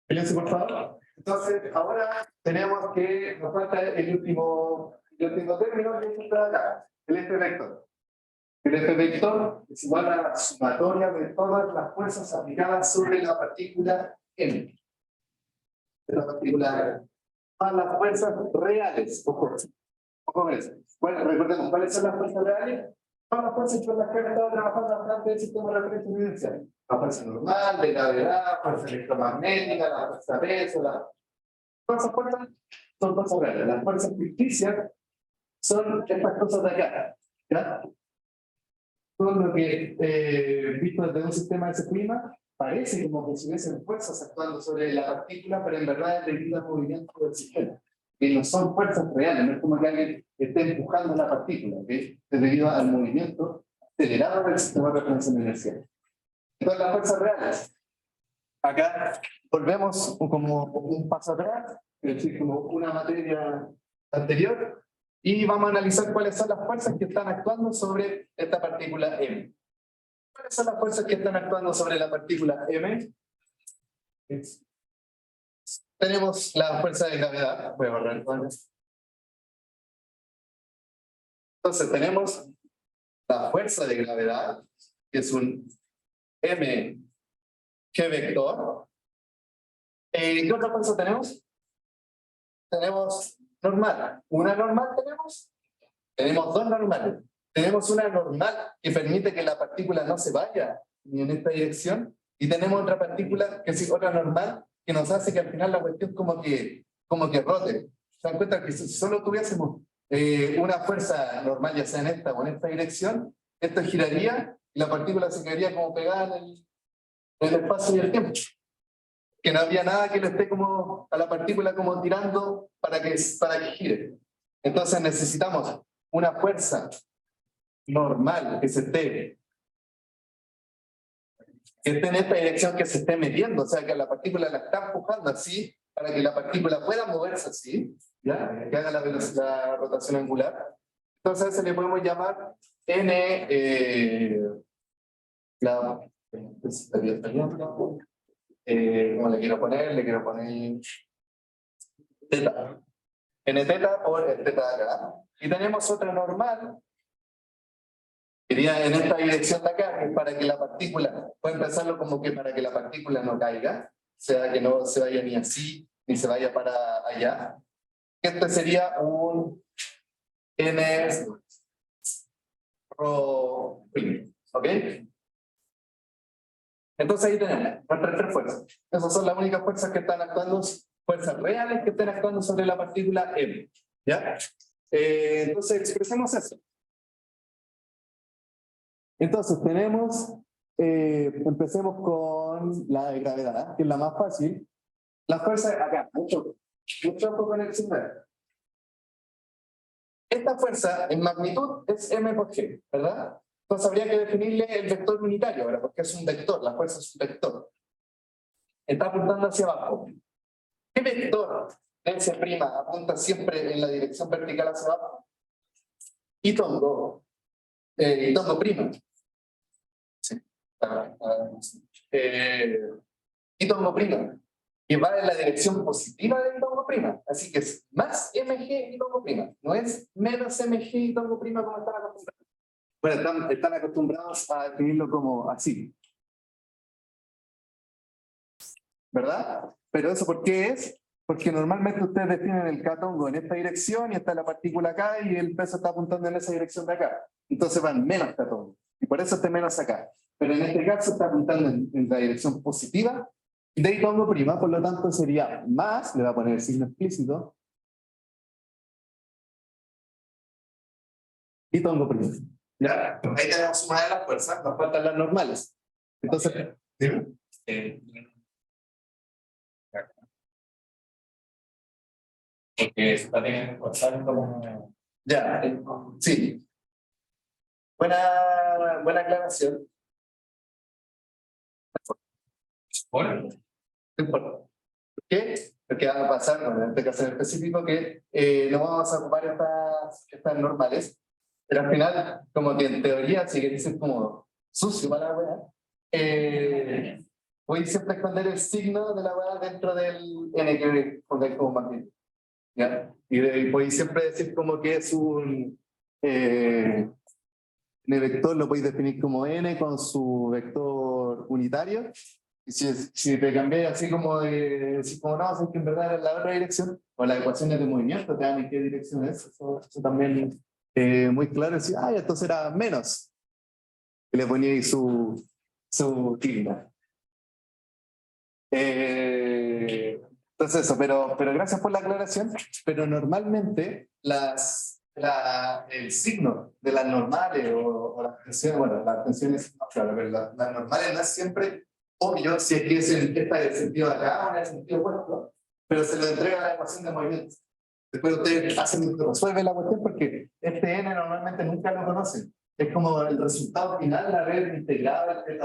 Silencio, por favor. Entonces, ahora tenemos que, nos falta el último término, que es este de acá, el F vector. El F vector es igual a la sumatoria de todas las fuerzas aplicadas sobre la partícula M. De la partícula M. Todas las fuerzas reales. Ojo con eso. Bueno, recordemos, ¿cuáles son las fuerzas reales? Son las fuerzas con las que han estado trabajando antes del sistema de referencia evidencial. La fuerza normal, de gravedad, fuerza electromagnética, la fuerza peso, todas esas fuerzas son fuerzas reales. Las fuerzas ficticias son estas cosas de acá. ¿Ya? Todo lo que visto desde un sistema de ese clima parece como que si hubiesen fuerzas actuando sobre la partícula, pero en verdad es debido al movimiento del sistema. Que no son fuerzas reales, no es como que alguien esté empujando la partícula, ¿okay? Es debido al movimiento acelerado del sistema de referencia inercial. Entonces las fuerzas reales. Acá volvemos como un paso atrás, es decir, como una materia anterior, y vamos a analizar cuáles son las fuerzas que están actuando sobre esta partícula M. ¿Cuáles son las fuerzas que están actuando sobre la partícula M? Tenemos la fuerza de gravedad. Voy a borrar entonces. Entonces tenemos la fuerza de gravedad, que es un M G vector. ¿Qué otra fuerza tenemos? Tenemos normal. ¿Una normal tenemos? Tenemos dos normales. Tenemos una normal que permite que la partícula no se vaya ni en esta dirección, y tenemos otra partícula, que es otra normal, que nos hace que al final la cuestión como que rote. ¿Se dan cuenta que si solo tuviésemos una fuerza normal, ya sea en esta o en esta dirección, esto giraría y la partícula se quedaría como pegada en el espacio y el tiempo? Que no había nada que le esté como a la partícula como tirando para que gire. Entonces necesitamos una fuerza normal que esté en esta dirección, que se esté metiendo, o sea que la partícula la está empujando así para que la partícula pueda moverse así, ¿ya? Que haga la rotación angular. Entonces se le podemos llamar N, ¿cómo le quiero poner? Le quiero poner teta. N teta por teta de acá. Y tenemos otra normal, que Iría en esta dirección de acá, que es para que la partícula, pueden pensarlo como que para que la partícula no caiga, o sea, que no se vaya ni así, ni se vaya para allá. Este sería un N rho primo, ¿ok? Entonces ahí tenemos nuestras tres fuerzas. Esas son las únicas fuerzas que están actuando, fuerzas reales que están actuando sobre la partícula M. ¿Ya? Entonces expresemos eso. Entonces tenemos, empecemos con la de gravedad, que es la más fácil. La fuerza acá, mucho ojo con el símbolo. Esta fuerza en magnitud es m por g, ¿verdad? Entonces habría que definirle el vector unitario ahora, porque es un vector, la fuerza es un vector. Está apuntando hacia abajo. ¿Qué vector S' apunta siempre en la dirección vertical hacia abajo? Y tongo prima. Sí. Y tongo prima. Que va en la dirección positiva del tongo prima. Así que es más mg y tongo prima. No es menos mg y tongo prima como están acostumbrados. Bueno, están acostumbrados a definirlo como así. ¿Verdad? Pero eso ¿por qué es? Porque normalmente ustedes definen el K-tongo en esta dirección y está la partícula acá y el peso está apuntando en esa dirección de acá. Entonces van menos K-tongo. Y por eso está menos acá. Pero en este caso está apuntando en la dirección positiva de I-tongo prima, por lo tanto sería más, le voy a poner el signo explícito, I-tongo prima. ¿Ya? Ahí tenemos una de las fuerzas, nos faltan las normales. Entonces, ¿dime? Porque está teniendo como... Ya, sí. Buena aclaración. Bueno, No importa. ¿Por qué? Porque va a pasar, bueno, en este caso en específico, que no vamos a ocupar estas normales, pero al final, como que en teoría, si queréis ser como sucio para la wea, voy siempre a esconder el signo de la wea dentro del n que pongáis como magnitud. ¿Ya? Y podéis siempre decir como que es un n vector, lo podéis definir como n con su vector unitario. Y si te cambiáis así como de decir como no, es que en verdad es la otra dirección, o las ecuaciones de movimiento te dan en qué dirección es, eso también muy claro, decir, ah, entonces era menos. Y le poníais su tilde. Entonces eso, pero gracias por la aclaración, pero normalmente el signo de las normales o las tensiones, bueno, las tensiones, no, claro, pero las normales no es siempre obvio si es que esta es el sentido de acá o en el sentido opuesto, pero se lo entrega a la ecuación de movimiento. Después ustedes resuelven la cuestión porque este n normalmente nunca lo conocen. Es como el resultado final, la red integrada del θ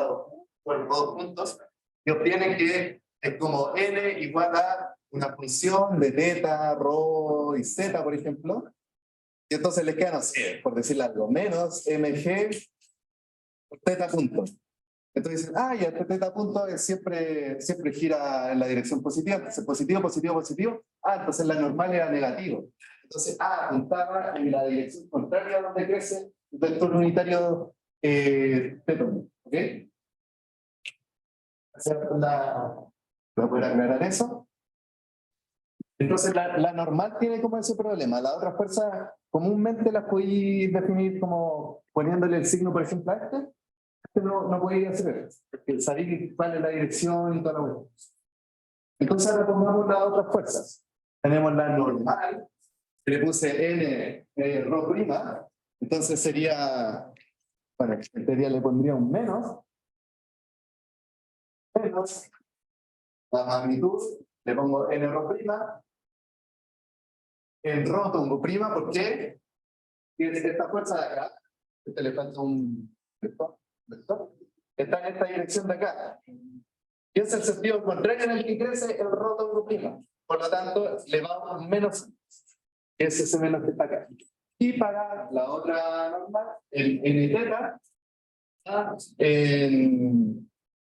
por todos puntos, y obtienen que es como n igual a una función de θ, ρ y z, por ejemplo, y entonces les queda, no sé, por decirle algo, menos mg por θ punto. Entonces dicen, ah, ya este θ punto siempre gira en la dirección positiva, entonces positivo, positivo, positivo, ah, entonces la normal era negativo. Entonces A apuntaba en la dirección contraria a donde crece el vector unitario θ, ¿ok? ¿Voy a poder aclarar eso? Entonces la normal tiene como ese problema. Las otras fuerzas comúnmente las podéis definir como poniéndole el signo, por ejemplo, a este no podéis hacer eso, porque sabéis cuál es la dirección y toda la vuelta. Entonces ahora pongamos las otras fuerzas. Tenemos la normal, que le puse n rho prima, entonces sería, bueno, en teoría le pondría un menos la magnitud, le pongo n rho prima, en rho pongo prima, ¿por qué? Porque esta fuerza de acá, le falta un vector, está en esta dirección de acá. Y es el sentido contrario en el que crece el rho pongo prima. Por lo tanto, le va un menos, es ese menos que está acá. Y para la otra normal, el n θ,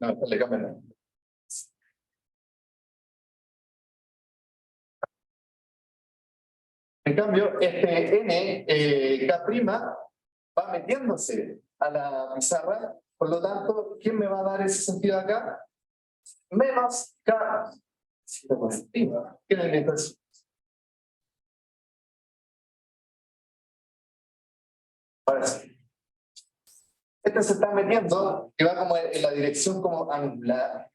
no, le cambian. En cambio, este n K' va metiéndose a la pizarra. Por lo tanto, ¿quién me va a dar ese sentido acá? Menos K. ¿Qué le meto eso? Ahora sí. Este se está metiendo, que va como en la dirección como angular.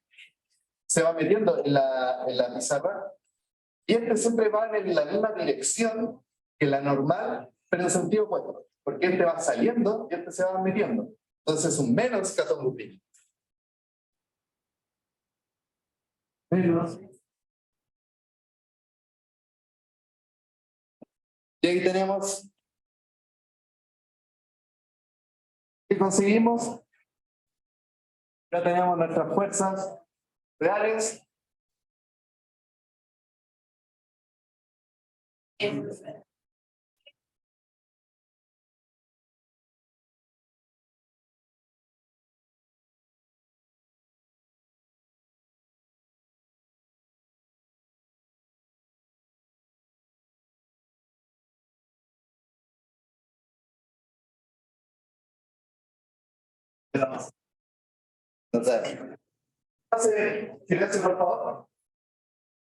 Se va metiendo en la pizarra. Y este siempre va en la misma dirección que la normal, pero en sentido opuesto. Porque este va saliendo y este se va metiendo. Entonces un menos K prima. Menos. Y ahí tenemos. ¿Qué conseguimos? Ya tenemos nuestras fuerzas reales. Entonces, silencio, por favor.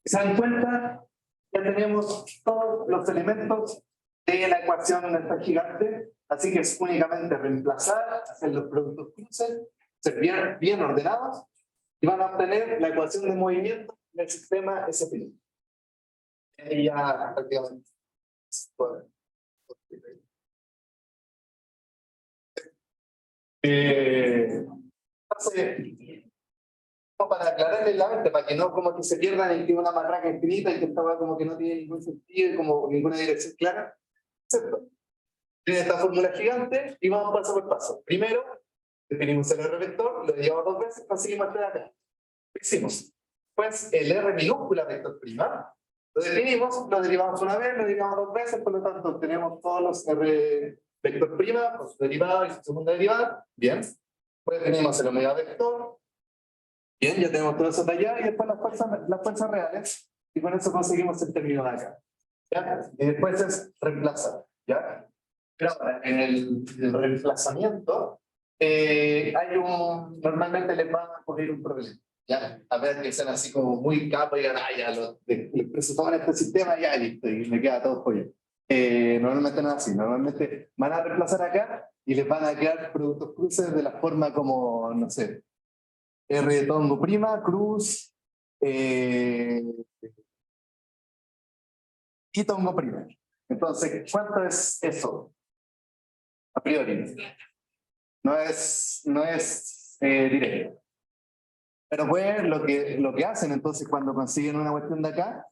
¿Se dan cuenta? Ya tenemos todos los elementos de la ecuación de esta gigante, así que es únicamente reemplazar, hacer los productos cruces, ser bien ordenados, y van a obtener la ecuación de movimiento del sistema SP. Y ya prácticamente. Entonces, para aclararles la mente, para que no como que se pierdan y que una matraca infinita y que esta como que no tiene ningún sentido y como ninguna dirección clara. ¿Cierto? Tiene esta fórmula gigante y vamos paso por paso. Primero, definimos el R vector, lo llevamos 2 veces, conseguimos este de acá. ¿Qué hicimos? Pues el R minúscula vector prima, lo definimos, lo derivamos una vez, lo derivamos 2 veces, por lo tanto tenemos todos los R vector prima, con su derivada y su segunda derivada. Bien. Pues definimos el omega vector. Bien, ya tenemos todo eso de allá y después las fuerzas reales y con eso conseguimos el término de acá. ¿Ya? Y después es reemplazar. ¿Ya? Pero ahora, en el reemplazamiento normalmente les va a ocurrir un problema. ¿Ya? A ver que sean así como muy capos y digan, ah, ya, les presuponen este sistema ya listo y me queda todo pollo. Normalmente no es así, normalmente van a reemplazar acá y les van a quedar productos cruces de la forma como, no sé, R tongo prima, cruz, y tongo prima. Entonces, ¿cuánto es eso? A priori. No es directo. Pero pues lo que hacen entonces cuando consiguen una cuestión de acá,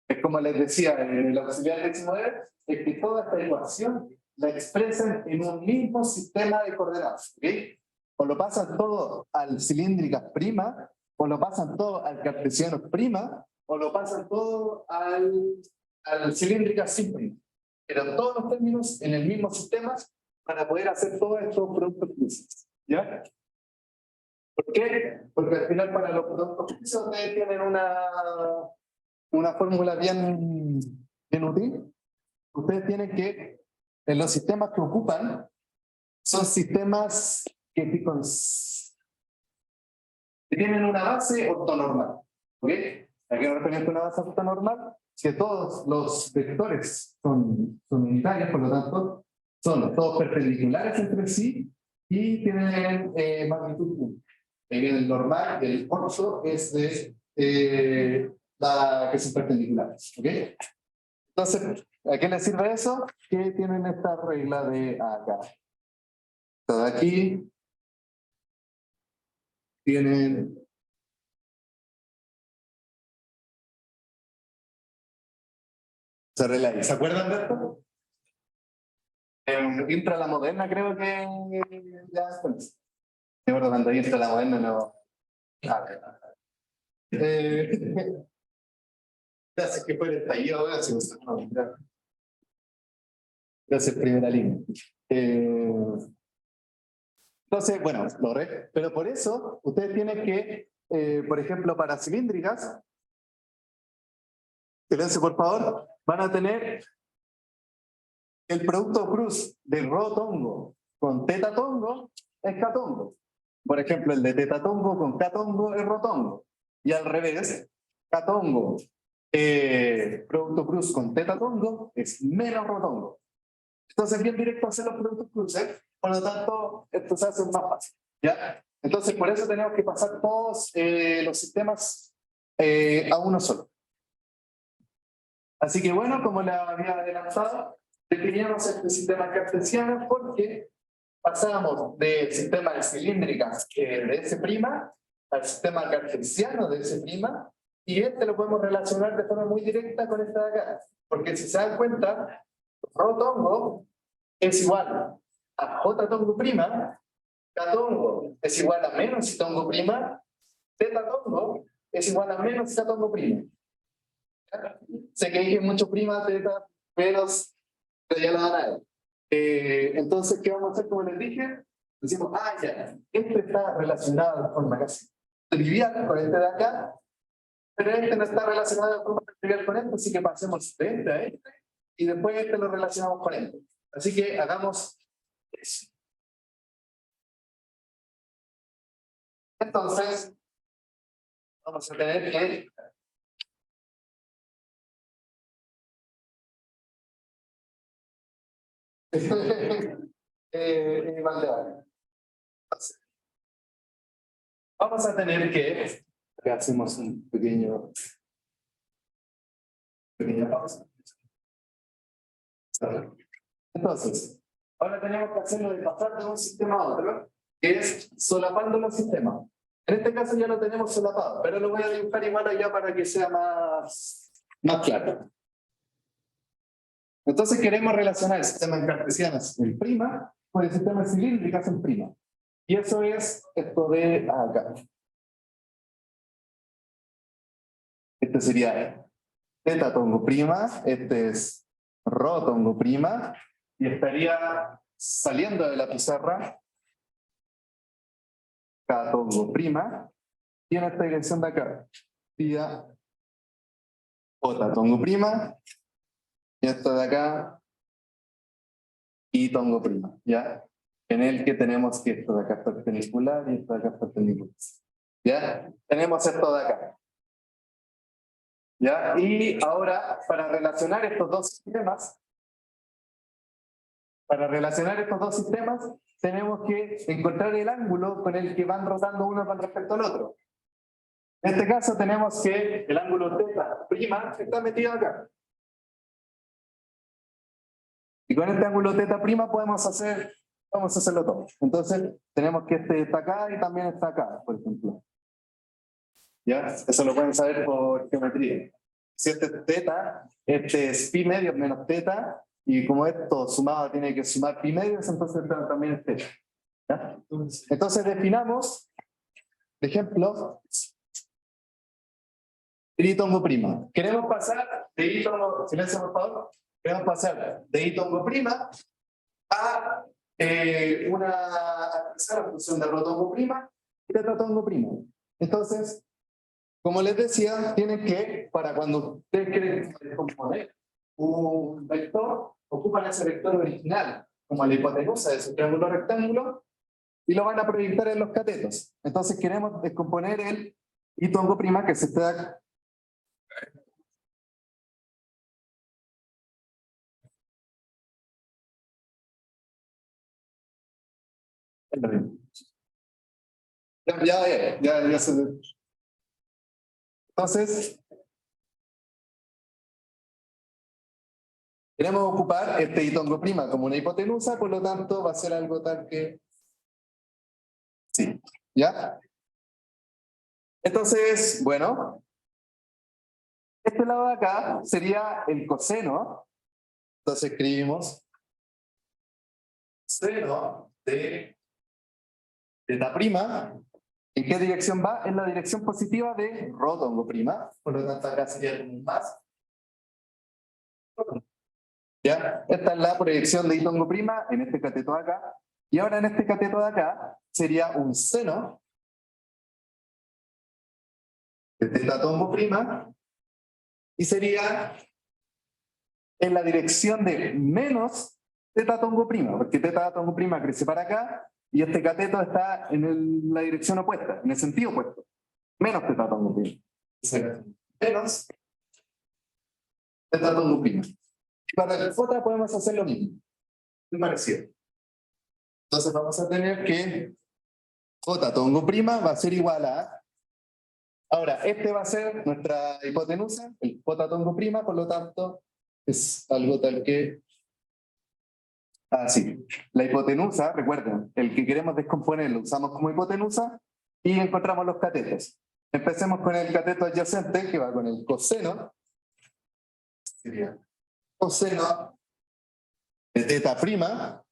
es como les decía, la auxiliar de X9, es que toda esta ecuación la expresen en un mismo sistema de coordenadas. ¿Okay? O lo pasan todo al cilíndricas prima, o lo pasan todo al cartesiano prima, o lo pasan todo al cilíndricas sin prima. Pero todos los términos en el mismo sistema para poder hacer todos estos productos cruces. ¿Ya? ¿Por qué? Porque al final para los productos cruces ustedes tienen una fórmula bien útil. Ustedes tienen que, en los sistemas que ocupan, son sistemas que tienen una base ortonormal. ¿Ok? ¿A qué me refiero con una base ortonormal? Que todos los vectores son unitarios, por lo tanto, son todos perpendiculares entre sí y tienen magnitud 1. El normal del orto es de que son perpendiculares. ¿Ok? Entonces, ¿a qué les sirve eso? Que tienen esta regla de acá. Todo aquí tienen esa regla ahí. ¿Se acuerdan de esto? En Intra la Moderna creo que ya después. Me acuerdo cuando Intra la Moderna no. Gracias que fue el estallido, gracias. Gracias, primera línea. Entonces, bueno, logré. Pero por eso, ustedes tienen que, por ejemplo, para cilíndricas, silencio por favor, van a tener el producto cruz de rho tongo con teta tongo es catongo. Por ejemplo, el de teta tongo con catongo es rotongo. Y al revés, catongo, producto cruz con teta tongo es menos rotongo. Entonces, bien directo hacer los productos cruces, por lo tanto, esto se hace más fácil. ¿Ya? Entonces, por eso tenemos que pasar todos los sistemas a uno solo. Así que bueno, como les había adelantado, definíamos este sistema cartesiano porque pasamos del sistema de cilíndricas de S' al sistema cartesiano de S', y este lo podemos relacionar de forma muy directa con esta de acá. Porque si se dan cuenta, rho tongo es igual a J tongo prima, K tongo es igual a menos I tongo prima, teta tongo es igual a menos K tongo prima. Sé que dije mucho prima, teta, menos, pero ya lo van a ver. Entonces, ¿qué vamos a hacer? Como les dije, decimos, ya, este está relacionado de forma casi trivial con este de acá, pero este no está relacionado de forma trivial con este, así que pasemos de este a este, y después este lo relacionamos con este. Así que hagamos eso. Entonces, vamos a tener que vale. Vamos a tener que acá hacemos un pequeña pausa. Entonces, ahora tenemos que hacerlo de pasar de un sistema a otro, que es solapando los sistemas. En este caso ya lo tenemos solapado, pero lo voy a dibujar igual allá para que sea más claro. Entonces queremos relacionar el sistema en cartesianas en prima con el sistema en cilíndricas en prima. Y eso es esto de acá. Este sería teta tongo prima, este es rho tongo prima, y estaría saliendo de la pizarra K tongo prima, y en esta dirección de acá sería J tongo prima, y esto de acá I tongo prima, ¿ya? En el que tenemos que esto de acá es perpendicular y esto de acá es perpendicular. ¿Ya? Tenemos esto de acá. ¿Ya? Y ahora, para relacionar estos dos sistemas, tenemos que encontrar el ángulo con el que van rotando uno con respecto al otro. En este caso tenemos que el ángulo teta prima está metido acá. Y con este ángulo teta prima podemos hacerlo todo. Entonces tenemos que este está acá y también está acá, por ejemplo. ¿Ya? Eso lo pueden saber por geometría. Si este es teta, este es pi medios menos teta, y como esto sumado tiene que sumar pi medios, entonces también es teta. ¿Ya? Entonces definamos, por ejemplo, I tongo prima. Queremos pasar de I tongo, silencio por favor, queremos pasar de I tongo prima a una función de rho tongo prima y teta tongo prima. Entonces, como les decía, tienen que, para cuando ustedes quieren descomponer un vector, ocupan ese vector original, como la hipotenusa de su triángulo rectángulo, y lo van a proyectar en los catetos. Entonces queremos descomponer el I tongo prima que se está... Ya se... Entonces, queremos ocupar este I tongo prima como una hipotenusa, por lo tanto va a ser algo tal que... Sí, ¿ya? Entonces, bueno, este lado de acá sería el coseno. Entonces escribimos seno de teta prima. ¿En qué dirección va? En la dirección positiva de rho tongo prima. Por lo tanto, acá sería un más. ¿Ya? Esta es la proyección de I tongo prima en este cateto de acá. Y ahora en este cateto de acá sería un seno de teta tongo prima. Y sería en la dirección de menos teta tongo prima, porque teta tongo prima crece para acá y este cateto está en la dirección opuesta, en el sentido opuesto. Menos teta tongo prima. Menos teta tongo prima. Y para el J podemos hacer lo mismo. Muy parecido. Entonces vamos a tener que J tongo prima va a ser igual a... Ahora, este va a ser nuestra hipotenusa, el J tongo prima, por lo tanto, es algo tal que... Así. La hipotenusa, recuerden, el que queremos descomponer lo usamos como hipotenusa y encontramos los catetos. Empecemos con el cateto adyacente, que va con el coseno. Sería coseno de teta prima,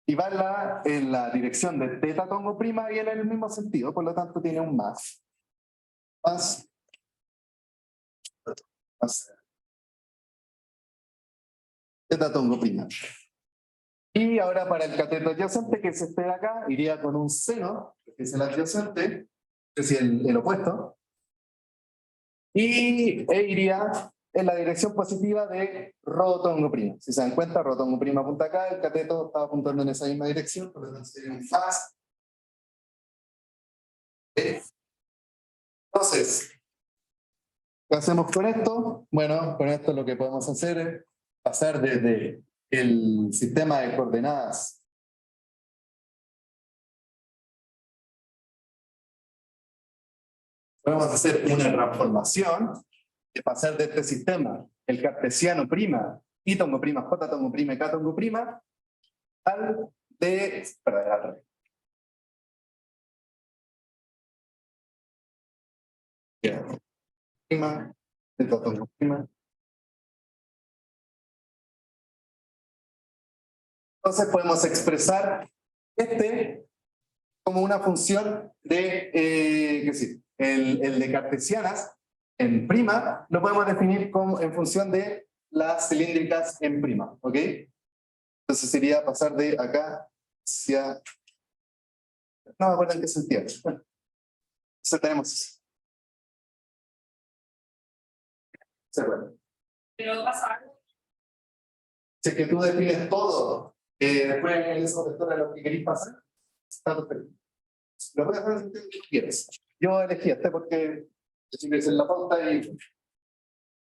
y va en la dirección de teta tongo prima y en el mismo sentido, por lo tanto tiene un más. Más teta tongo prima. Y ahora para el cateto adyacente, que es este de acá, iría con un seno, que es el adyacente, que es el opuesto, e iría en la dirección positiva de rho tongo prima. Si se dan cuenta, rho tongo prima apunta acá, el cateto estaba apuntando en esa misma dirección, por lo tanto sería un faz. Entonces, ¿qué hacemos con esto? Bueno, con esto lo que podemos hacer es pasar desde el sistema de coordenadas podemos hacer una transformación de pasar de este sistema, el cartesiano prima, y tongo prima, j tongo prima y k tongo prima, al de... Perdón, al revés. Prima, delta tongo prima. Entonces podemos expresar este como una función de, ¿qué decir? El de cartesianas en prima lo podemos definir como en función de las cilíndricas en prima, ¿ok? Entonces sería pasar de acá hacia... No me acuerdo en qué sentido. Bueno, entonces tenemos eso. ¿Se acuerdan? Pero pasa algo. Si es que tú defines todo, después en esos vectores a lo que queréis pasar, está perfecto. Lo puedes hacer si tú quieres. Yo elegí este porque yo siempre hice la pauta y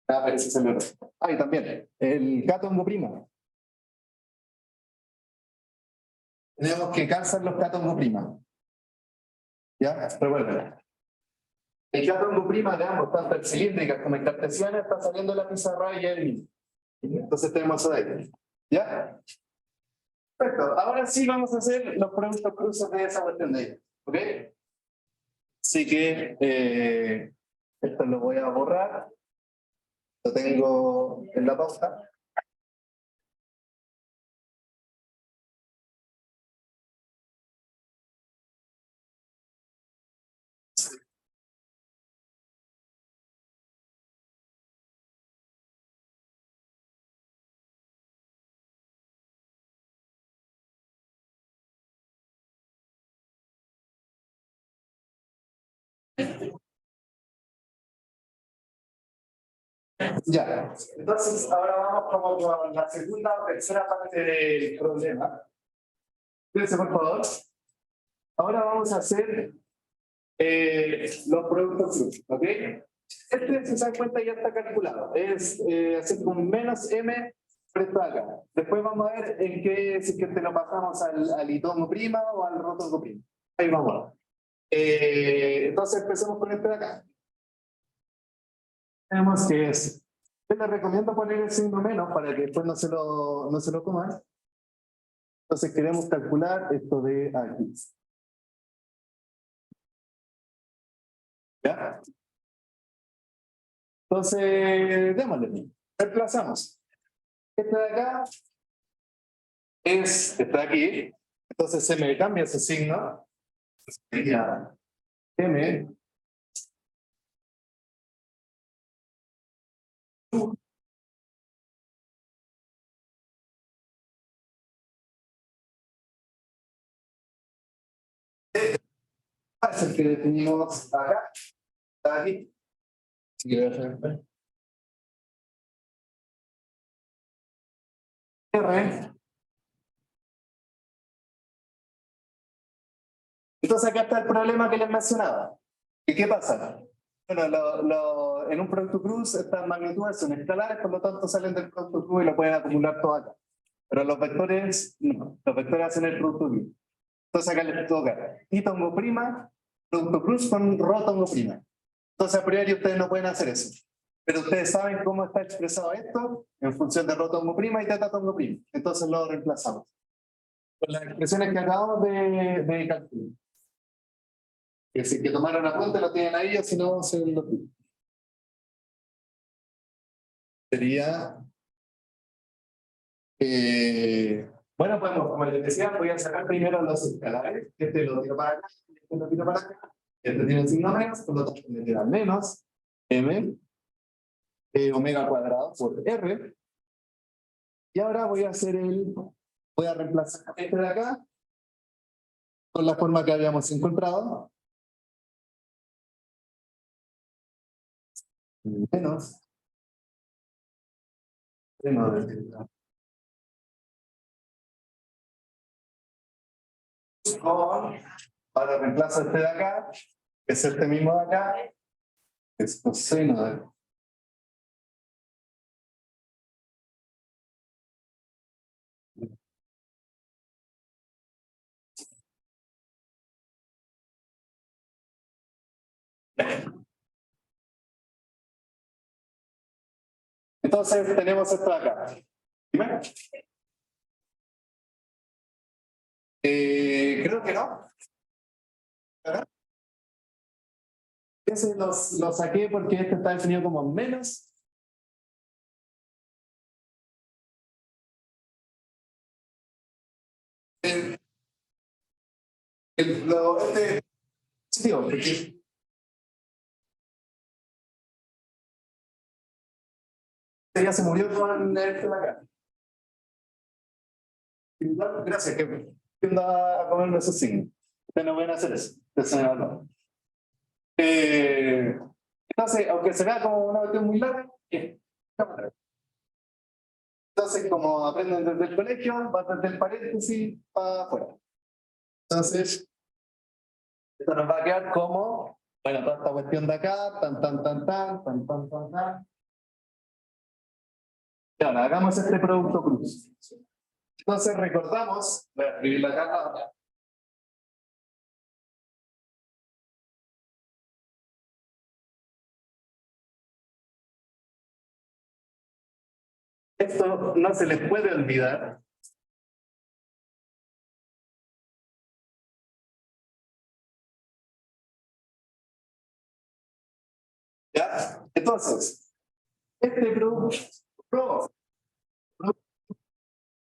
nada, parece que se me olvidó. Ah, y también, el K tongo prima. Tenemos que calzar los K tongo prima. ¿Ya? Recuerden. El K tongo prima de ambos, tanto en cilíndricas como en cartesianas, está saliendo de la pizarra y ya el mismo. Entonces tenemos eso ahí. ¿Ya? Perfecto. Ahora sí vamos a hacer los productos cruces de esa cuestión de ahí. ¿Ok? Así que esto lo voy a borrar. Lo tengo en la pausa. Ya, entonces ahora vamos como con la segunda o tercera parte del problema. Fíjense por favor. Ahora vamos a hacer los productos cruces, ¿ok? Este, si se dan cuenta, ya está calculado. Es hacer con menos m frente acá. Después vamos a ver en qué, si es que te lo pasamos al itongo prima o al rotongo prima. Ahí vamos. Entonces empecemos con este de acá. Tenemos que es... Yo les recomiendo poner el signo menos para que después no se lo coman. Entonces queremos calcular esto de aquí. ¿Ya? Entonces, démosle. Reemplazamos. Este de acá está aquí. Entonces se me cambia ese signo. Sería M. Es el que definimos acá. Está aquí. Si quieres ver. R Entonces acá está el problema que les mencionaba. ¿Y qué pasa? Bueno, en un producto cruz estas magnitudes son escalares, por lo tanto salen del producto cruz y lo pueden acumular todo acá. Pero los vectores, no, los vectores hacen el producto cruz. Entonces acá les toca I tongo prima, producto cruz con rho tongo prima. Entonces a priori ustedes no pueden hacer eso. Pero ustedes saben cómo está expresado esto en función de rho tongo prima y teta tongo prima. Entonces lo reemplazamos con las expresiones que acabamos de calcular. Que si que tomaron apunte lo tienen ahí, o si no, se lo digo. Sería... bueno, podemos, como les decía, voy a sacar primero los escalares. Este lo tiro para acá, este lo tiro para acá. Este tiene el signo menos, por lo tanto me queda menos m omega cuadrado por r. Y ahora voy a reemplazar este de acá con la forma que habíamos encontrado. Menos. Ahora reemplazo este de acá, que es este mismo de acá, que es coseno de... Entonces tenemos esto de acá. ¿Dime? Creo que no. ¿Verdad? Ese lo saqué porque este está definido como menos. Este positivo, porque este ya se murió con este de acá. Gracias, que anda a comerme esos signos. Ustedes no pueden hacer eso. Entonces, aunque se vea como una cuestión muy larga, entonces, como aprenden desde el colegio, va desde el paréntesis para afuera. Entonces, esto nos va a quedar como, bueno, toda esta cuestión de acá, tan. Y ahora, hagamos este producto cruz. Entonces, recordamos, voy a escribirlo acá. Esto no se les puede olvidar. ¿Ya? Entonces, este producto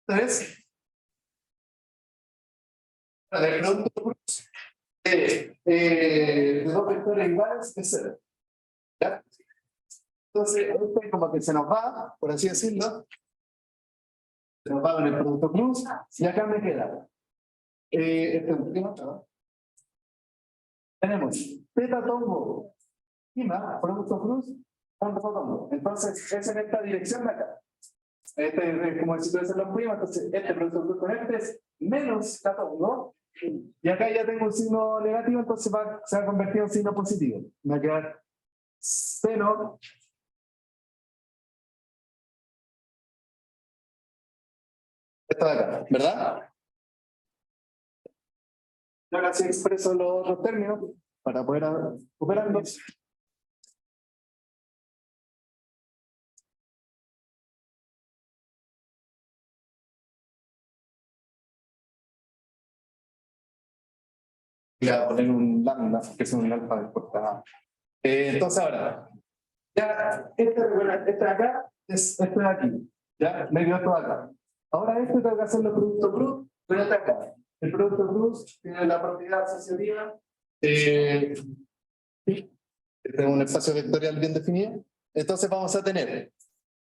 es el producto cruz de dos vectores iguales es cero. ¿Ya? Entonces, este como que se nos va, por así decirlo, se nos va con el producto cruz, y acá me queda este último, ¿no? Tenemos teta tongo, producto cruz, con rho tongo. Entonces, es en esta dirección de acá. Este es como si tuviesen los primos, entonces este producto cruz con este es menos teta tongo. Y acá ya tengo un signo negativo, entonces se va a convertir en signo positivo. Me va a quedar seno. Esto de acá, ¿verdad? Y ahora sí expreso los otros términos para poder operarlos. Voy a poner un lambda, que es un alfa de portada. Entonces ahora, ya este de acá es este de aquí. Ya, me quedo todo acá. Ahora tengo que hacerlo producto cruz, pero este acá. El producto cruz tiene la propiedad asociativa. Sí, tengo un espacio vectorial bien definido. Entonces vamos a tener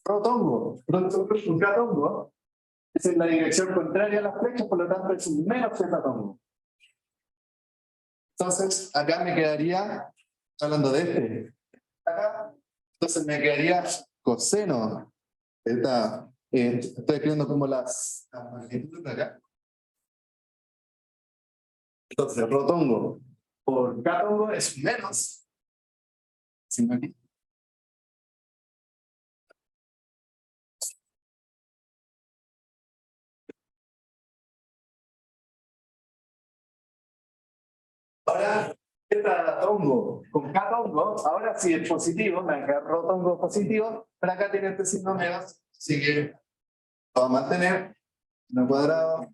rotongo, producto cruz un catongo. Es en la dirección contraria a las flechas, por lo tanto es un menos zetatongo. Entonces, acá me quedaría, hablando de este, acá, entonces me quedaría coseno. Estoy escribiendo como las magnitudes de acá. Entonces, rotongo por catongo es menos. ¿Sí, aquí? Ahora, tetatongo con catongo, ahora sí es positivo, me agarró rotongo positivo, pero acá tiene este signo menos, así que lo va a mantener, no cuadrado,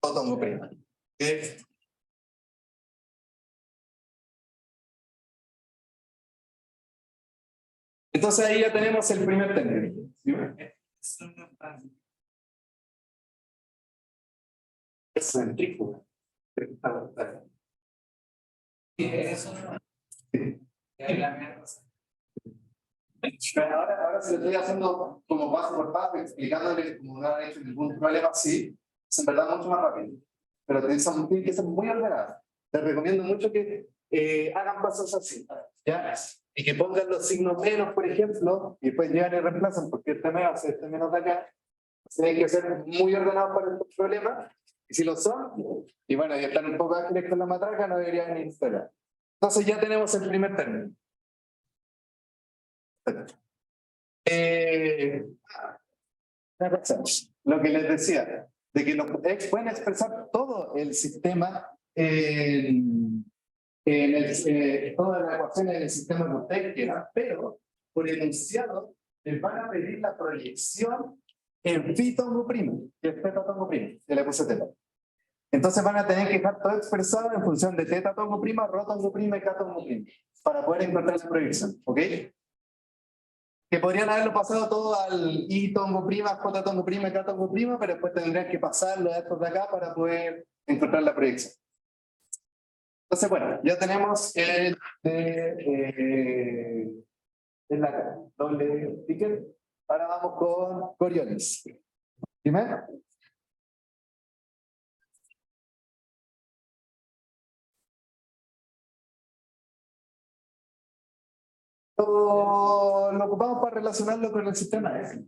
rotongo prima. ¿Okay? Entonces ahí ya tenemos el primer término. ¿Sí? Es centrífuga. Ahora se lo estoy haciendo como paso por paso, explicándole como no ha hecho ningún problema así, es en verdad mucho más rápido. Pero tienen que ser muy ordenados. Les recomiendo mucho que hagan pasos así, ¿ya? Y que pongan los signos menos, por ejemplo, y después llegan y reemplazan, porque este menos de acá. Tienen que ser muy ordenados para estos problemas, y si lo son, y bueno, y están un poco ágiles con la matraca, no deberían ni esperar. Entonces ya tenemos el primer término. Lo que les decía, de que los pueden expresar todo el sistema toda la ecuación en el sistema que ustedes quieran, pero por enunciado les van a pedir la proyección en phi tongo primo, que es teta tongo primo, que le puse teta. Entonces van a tener que dejar todo expresado en función de teta tongo prima, rho tongo prima y k tongo prima, para poder encontrar la proyección, ¿ok? Que podrían haberlo pasado todo al I tongo prima, J tongo prima y K tongo prima, pero después tendrían que pasarlo a estos de acá para poder encontrar la proyección. Entonces, bueno, ya tenemos el de la doble ticket. Ahora vamos con Coriolis. Dime. Lo ocupamos para relacionarlo con el sistema F.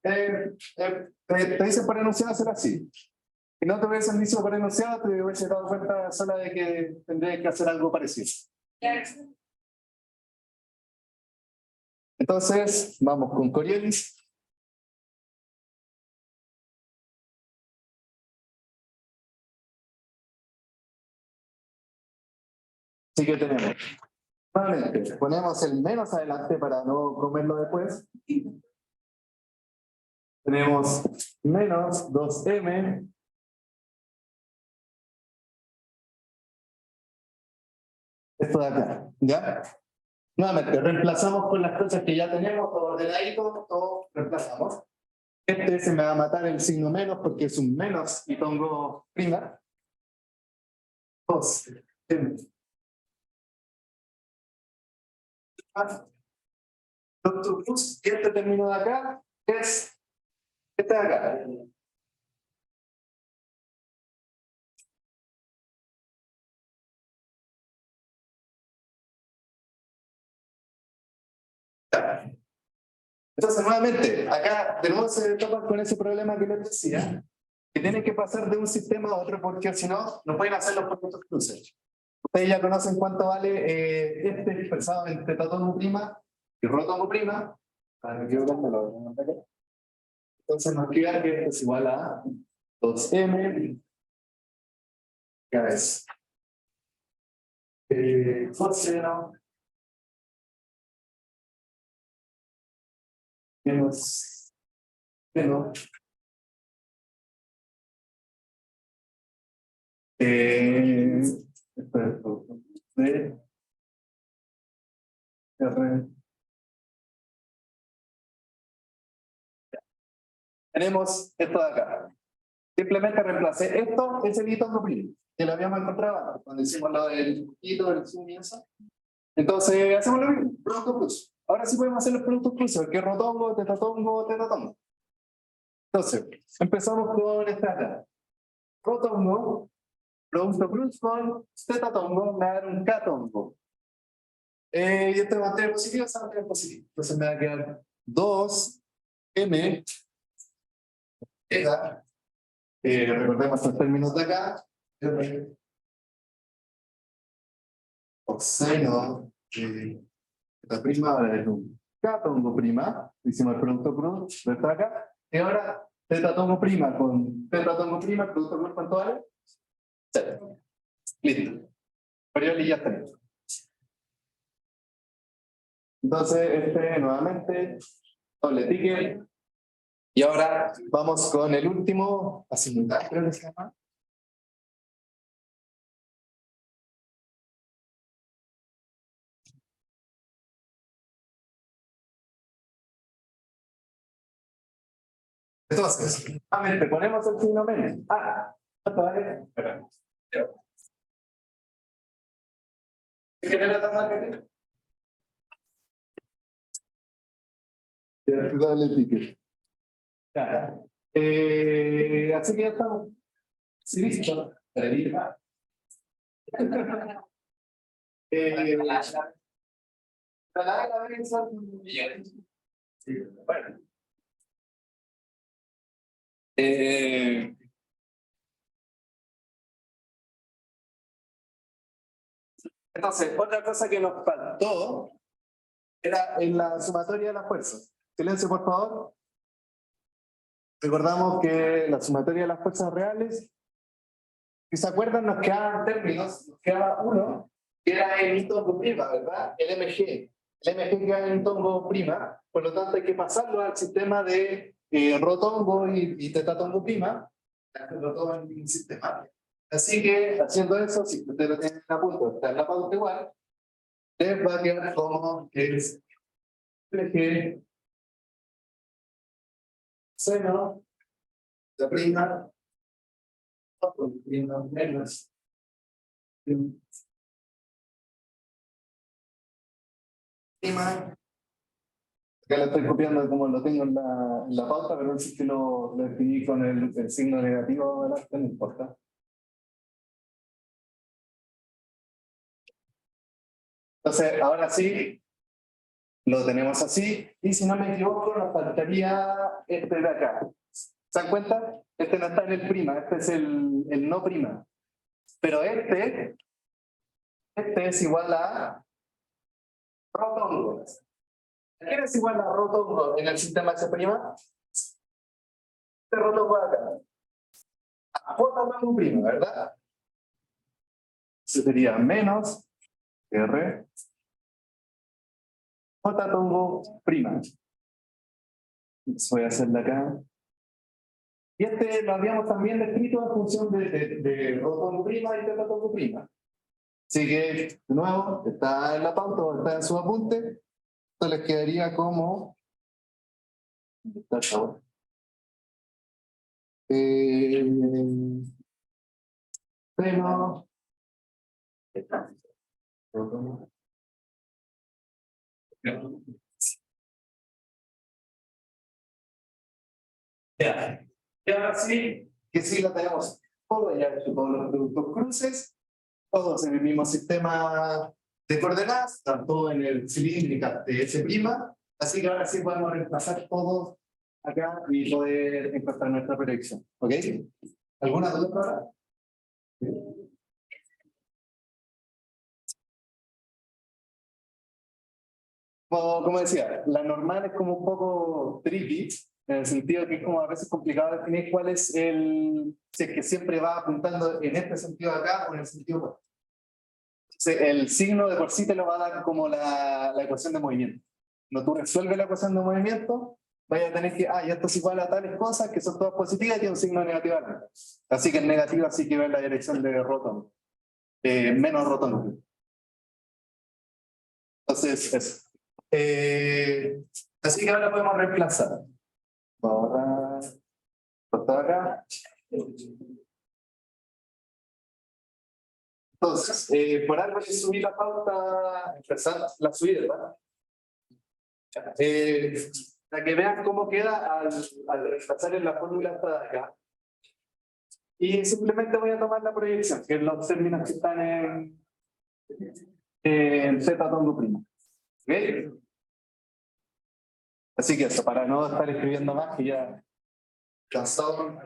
Te dicen por enunciado hacer así. Si no te hubiesen dicho por enunciado, te hubiese dado cuenta sola de que tendrías que hacer algo parecido. Entonces, vamos con Coriolis. Así que tenemos. Nuevamente, ponemos el menos adelante para no comerlo después. Tenemos menos 2m. Esto de acá, ¿ya? Nuevamente, reemplazamos con las cosas que ya tenemos, todo ordenadito, todo reemplazamos. Este se me va a matar el signo menos porque es un menos y pongo prima. 2. Doctor Cruz, y este término de acá es este de acá. Entonces, nuevamente, acá de nuevo se topan con ese problema que les decía, que tienen que pasar de un sistema a otro porque si no, no pueden hacer los productos cruces. Ustedes ya conocen cuánto vale este expresado en tetatongo prima y rotongo prima. Para no equivocarme, lo voy a anotar acá. Entonces nos queda que esto es igual a 2m cada vez. Coseno menos menos esto es producto de R. Tenemos esto de acá. Simplemente reemplacé esto, ese ditongo primo, que lo habíamos encontrado antes, cuando hicimos lo del poquito, del zoom y eso. Entonces, hacemos lo mismo, producto plus. Ahora sí podemos hacer los productos plus, que es rotongo, tetatongo, tetatongo. Entonces, empezamos con esta acá. Rotongo, producto plus con tetatongo, me va a dar un catongo. Y este va a tener positivo, se va a tener positivo. Entonces me va a quedar 2m Esa, recordemos los términos de acá, coseno de la prima ahora es un catongo prima, hicimos el producto cruz, ¿verdad acá? Y ahora teta tongo prima con teta tongo prima, el producto cruz, ¿cuánto vale? 0. Listo. Orioli ya está listo. Entonces, nuevamente, doble ticket. Y ahora vamos con el último, asignar, creo que se llama. Entonces, nuevamente ponemos el signo menos. ¿Cuánto vale? Espera. ¿Qué genera la marca? Dale ticket. Ya. Así que ya estamos. Sí, listo. Bueno. Entonces, otra cosa que nos faltó era en la sumatoria de las fuerzas. Silencio, por favor. Recordamos que la sumatoria de las fuerzas reales, si se acuerdan, nos quedaban términos, nos quedaba uno, que era el tongo prima, ¿verdad? El MG. El MG queda en tongo prima, por lo tanto hay que pasarlo al sistema de rotongo y tetatongo prima, todo en un sistema. Así que, haciendo eso, si ustedes lo tienen en punto, está en la pauta igual, les va a quedar como que es MG seno de prima menos prima. Acá lo estoy copiando como lo tengo en la pauta, pero si es que lo escribí con el signo negativo delante, no importa. Entonces, ahora sí, lo tenemos así, y si no me equivoco, nos faltaría este de acá. ¿Se dan cuenta? Este no está en el prima, este es el no prima. Pero este es igual a rotongo. ¿Qué es igual a rotongo en el sistema S'? Este rotongo de acá. A rotongo prima, ¿verdad? Eso sería menos R J tongo prima. Eso voy a hacerlo acá. Y este lo habíamos también descrito en función de rotongo prima y teta tongo prima. Así que, de nuevo, está en la pauta, está en su apunte. Esto les quedaría como. ¿Dónde está el sabor? Seno. Ya. Y ahora sí, que sí lo tenemos todo ya hecho, todos los productos cruces, todos en el mismo sistema de coordenadas, están todos en el cilíndrica de S', así que ahora sí podemos reemplazar todos acá y poder encontrar nuestra proyección. ¿Ok? ¿Alguna duda ahora? Como decía, la normal es como un poco tricky, en el sentido que es como a veces complicado definir cuál es el, si es que siempre va apuntando en este sentido de acá o en el sentido opuesto. Entonces, el signo de por sí te lo va a dar como la ecuación de movimiento. Cuando tú resuelves la ecuación de movimiento, vaya a tener que, ya esto es igual a tales cosas que son todas positivas y tiene un signo negativo alrededor. Así que el negativo así que va en la dirección de rotón, menos rotón. Entonces, eso. Así que ahora podemos reemplazar. Ahora, cortar acá. Entonces, por algo que subí la pauta, empezar la subí, ¿verdad? Para que vean cómo queda al reemplazar en la fórmula esta de acá. Y simplemente voy a tomar la proyección, que es los términos que están en Z tongo prima. ¿Ok? Así que eso, para no estar escribiendo más, que ya cansado.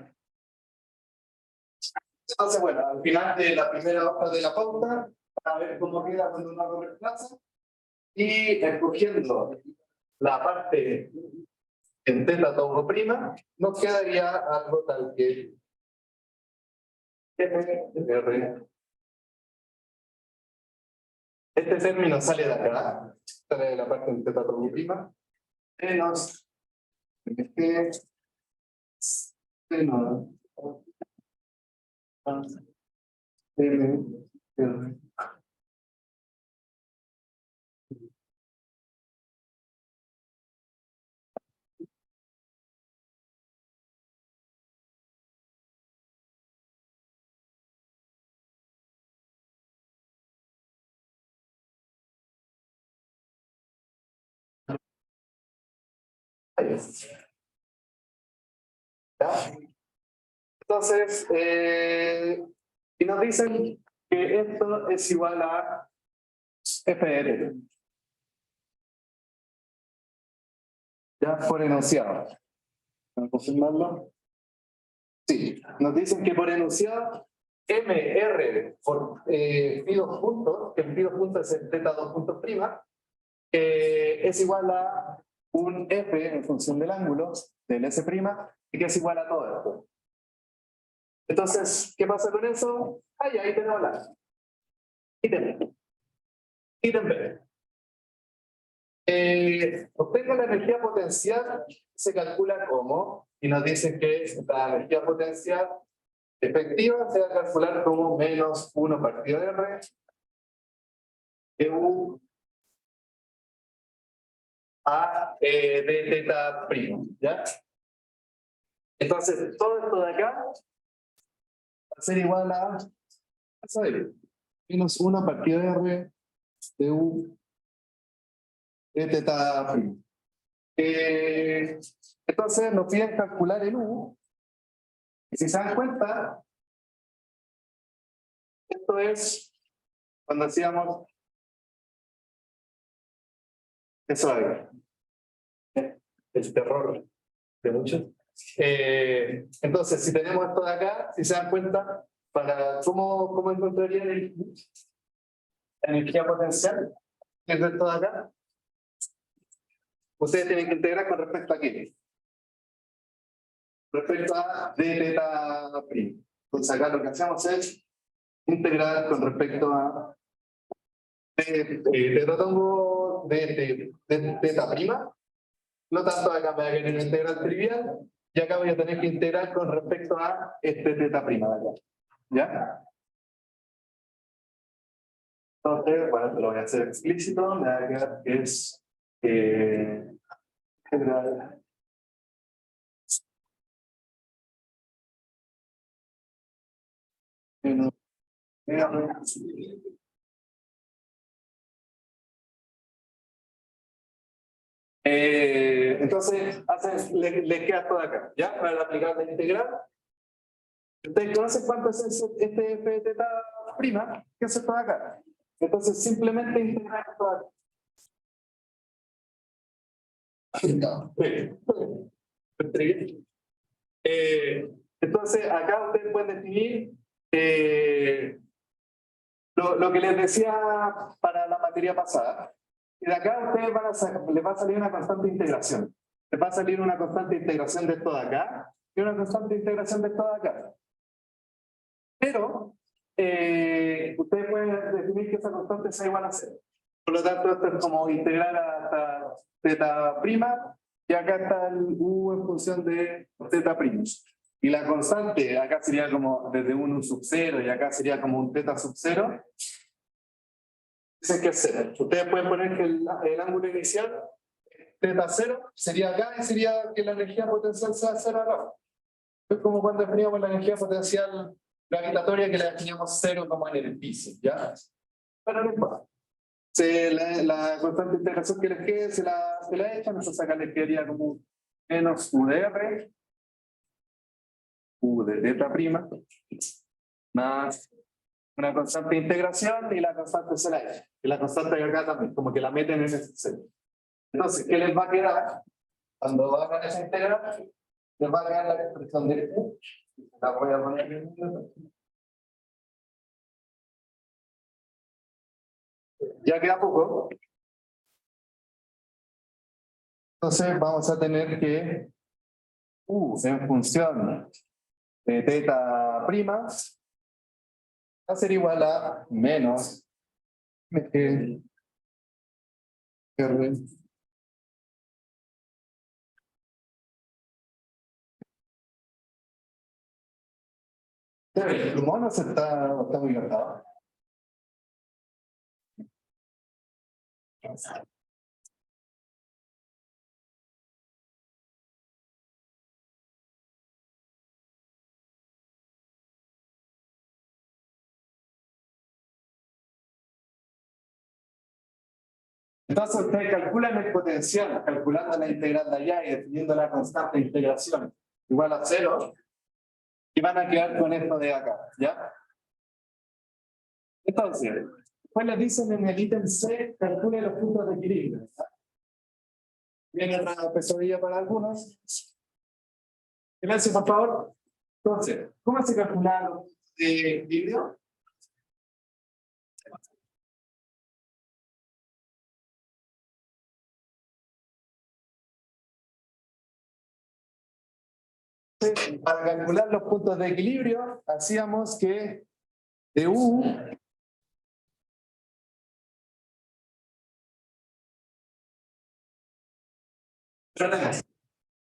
Entonces, bueno, al final de la primera hoja de la pauta, para ver cómo queda cuando uno lo reemplaza, y escogiendo la parte en teta tau prima, nos quedaría algo tal que R. Este término sale de acá, sale de la parte en teta tau prima, menos G, seno M, R. Ahí es. ¿Ya? Entonces, y nos dicen que esto es igual a FR. Ya por enunciado. ¿Vamos a confirmarlo? Sí, nos dicen que por enunciado MR por phi 2 puntos, que el phi 2 puntos es el teta 2 puntos prima, es igual a un F en función del ángulo, del S', y que es igual a todo esto. Entonces, ¿qué pasa con eso? Ahí tenemos la ítem B. Obtenga la energía potencial, se calcula como, y nos dicen que la energía potencial efectiva se va a calcular como menos 1 partido de R, EU a de teta primo, ¿ya? Entonces, todo esto de acá va a ser igual a, menos 1 partido de R de U de teta primo. Entonces nos piden calcular el U, y si se dan cuenta, esto es cuando hacíamos eso ahí, el terror de muchos. Entonces, si tenemos esto de acá, si se dan cuenta, ¿cómo encontrarían la energía potencial? ¿Qué es esto de acá? Ustedes tienen que integrar con respecto a qué? Respecto a d teta prima. Entonces acá lo que hacemos es integrar con respecto a tetatongo de teta prima. No tanto acá me voy a querer una integral trivial, y acá voy a tener que integrar con respecto a este teta prima de acá. ¿Ya? Entonces, bueno, lo voy a hacer explícito, me va a quedar que es integral menos entonces, le queda todo acá, ¿ya? Para aplicar la integral. ¿Ustedes conocen cuánto es este f de teta prima? ¿Qué es esto de acá? Entonces, simplemente integrar esto de acá. Entonces, acá ustedes pueden definir lo que les decía para la materia pasada. Y de acá ustedes les va a salir una constante integración. Les va a salir una constante integración de esto de acá y una constante integración de esto de acá. Pero ustedes pueden definir que esa constante sea igual a 0. Por lo tanto, esto es como integrar hasta teta prima, y acá está el U en función de teta prima. Y la constante acá sería como desde un U sub 0 y acá sería como un teta sub 0. Dicen que es 0. Ustedes pueden poner que el ángulo inicial, teta 0, sería acá y sería que la energía potencial sea 0 acá. Es como cuando definíamos la energía potencial gravitatoria, que la definíamos 0 como en el piso, ¿ya? Pero no importa. La constante integración que les quede se la echan, entonces acá les quedaría como menos U de R, U de teta prima, más una constante de integración, y la constante se la echan. Y la constante de acá también, como que la meten en ese centro. Entonces, ¿qué les va a quedar cuando hagan esa integral? les va a quedar la expresión de este. La voy a poner en el... Ya queda poco. Entonces vamos a tener que en función de teta prima va a ser igual a menos R. El plumón no está muy gastado. Entonces ustedes calculan el potencial, calculando la integral de allá y definiendo la constante de integración igual a 0, y van a quedar con esto de acá, ¿ya? Entonces, después les dicen en el ítem C, calcule los puntos de equilibrio. Viene otra pesadilla para algunos. Silencio, por favor. Entonces, ¿cómo se calcula los puntos de equilibrio? Para calcular los puntos de equilibrio, hacíamos que de U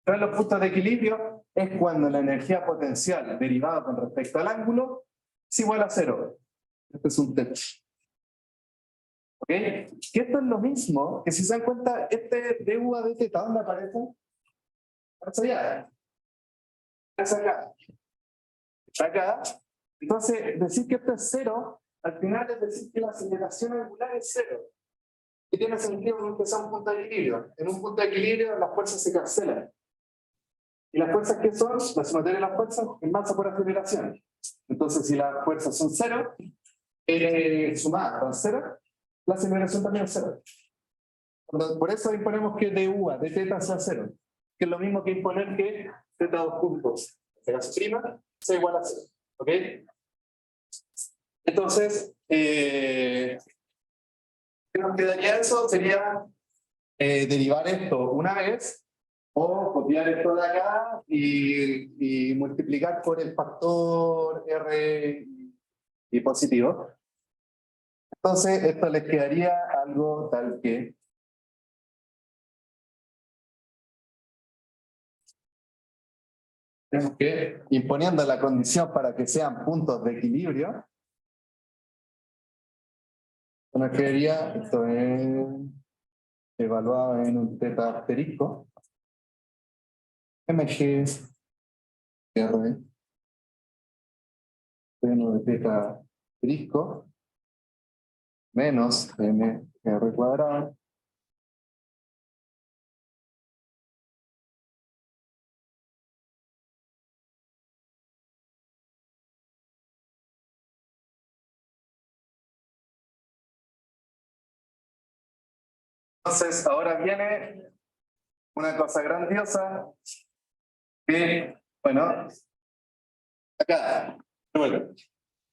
los puntos de equilibrio es cuando la energía potencial derivada con respecto al ángulo es igual a 0. Este es un techo. ¿Ok? Que esto es lo mismo que si se dan cuenta, este du a dt, ¿dónde aparece? Aparece allá. Es acá. Está acá. Entonces, decir que esto es 0, al final es decir que la aceleración angular es 0. Y tiene sentido porque sea un punto de equilibrio. En un punto de equilibrio las fuerzas se cancelan. ¿Y las fuerzas qué son? La sumatoria de las fuerzas en masa por aceleración. Entonces, si las fuerzas son 0, sumadas con 0, la aceleración también es 0. Por eso imponemos que du a de teta sea 0. Que es lo mismo que imponer que teta 2 puntos de la prima sea igual a 0. ¿Ok? Entonces, ¿qué nos quedaría eso? Sería derivar esto una vez, o copiar esto de acá y multiplicar por el factor R y positivo. Entonces, esto les quedaría algo tal que tenemos que, imponiendo la condición para que sean puntos de equilibrio, nos quedaría, esto es evaluado en un teta asterisco, mg r seno de teta asterisco menos mr cuadrado Entonces, ahora viene una cosa grandiosa que, bueno, acá, bueno,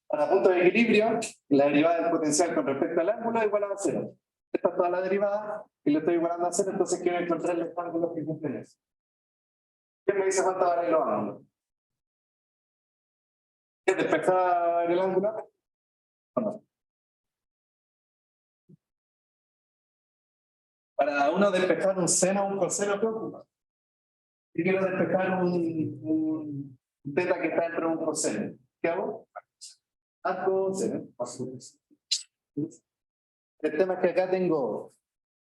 para punto de equilibrio, la derivada del potencial con respecto al ángulo es igual a 0. Esta es toda la derivada y lo estoy igualando a 0, entonces quiero encontrar los ángulos que cumplen eso. ¿Quién me dice cuánto vale los ángulos? ¿Quieres despejar el ángulo? ¿O no? Para uno despejar un seno o un coseno, ¿qué ocupa? Si quiero despejar un teta que está dentro de un coseno, ¿qué hago? Arco seno. El tema es que acá tengo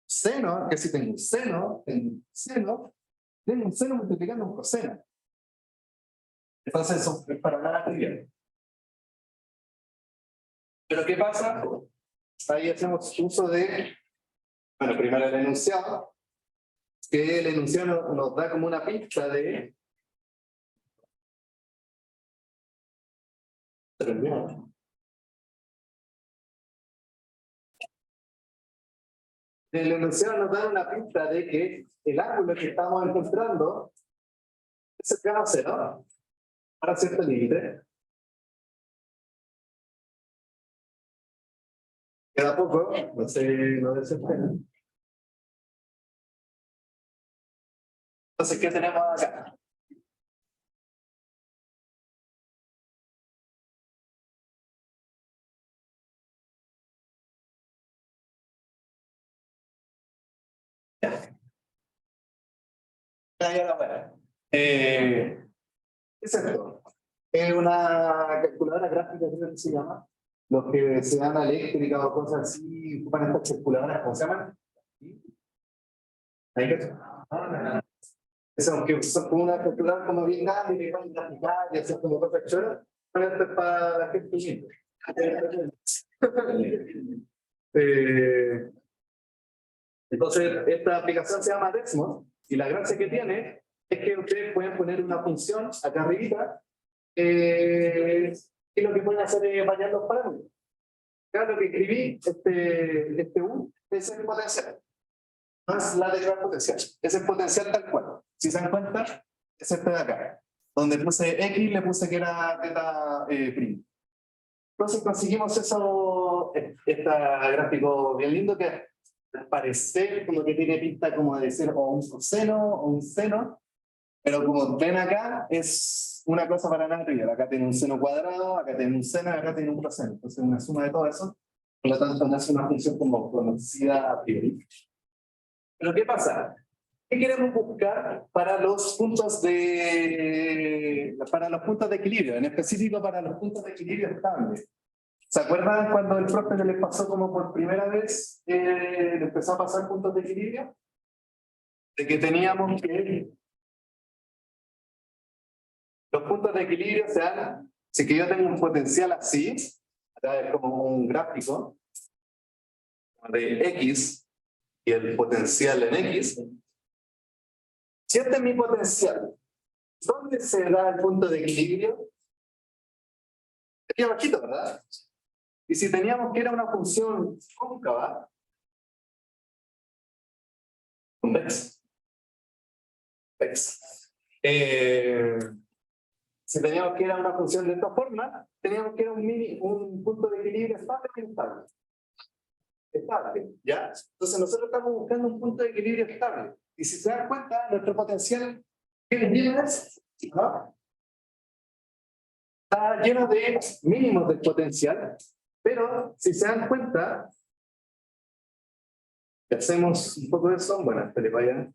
seno, que si tengo un seno, tengo un seno multiplicando un coseno. Entonces eso es para nada trivial. Pero ¿qué pasa? Ahí hacemos uso de, bueno, primero el enunciado, que el enunciado nos da como una pista de... El enunciado nos da una pista de que el ángulo que estamos encontrando es cercano a cero para cierto límite. Queda poco, no se desesperen. Entonces, ¿qué tenemos acá? ¿Qué es esto? Es una calculadora gráfica, creo que se llama. Los que se dan eléctrica o cosas así, ocupan estas calculadoras, ¿cómo se llaman? ¿Ahí que es aunque son como una calculadora como bien grande, que van a graficar y hacer como cosas choras, pero esto es para la gente simple. Entonces, esta aplicación se llama Desmos, y la gracia que tiene es que ustedes pueden poner una función acá arriba, y lo que pueden hacer es variar los parámetros. Acá lo que escribí, este U, es el potencial. No es la derivada potencial, es el potencial tal cual. Si se dan cuenta, es este de acá. Donde puse X, le puse que era teta prima. Entonces conseguimos eso, este gráfico bien lindo que al parecer como que tiene pinta como de ser o un coseno o un seno, pero como ven acá es una cosa para nada trivial. Acá tiene un seno cuadrado, acá tiene un seno, acá tiene un coseno. Entonces una suma de todo eso, por lo tanto no es una función como conocida a priori. Pero ¿qué pasa? ¿Qué queremos buscar para los puntos de equilibrio? En específico para los puntos de equilibrio estables. ¿Se acuerdan cuando el profe les pasó como por primera vez, le empezó a pasar puntos de equilibrio? De que teníamos que los puntos de equilibrio se dan, si que yo tengo un potencial así, acá es como un gráfico de X y el potencial en X. Si este es mi potencial, ¿dónde se da el punto de equilibrio? Aquí abajito, ¿verdad? Y si teníamos que era una función cóncava, convexa. Si teníamos que era una función de esta forma, teníamos que era un punto de equilibrio estable y inestable. Estable, ¿ya? Entonces nosotros estamos buscando un punto de equilibrio estable. Y si se dan cuenta, nuestro potencial, ¿qué es? ¿No? Está lleno de mínimos del potencial, pero si se dan cuenta, que hacemos un poco de eso, bueno, que le vayan.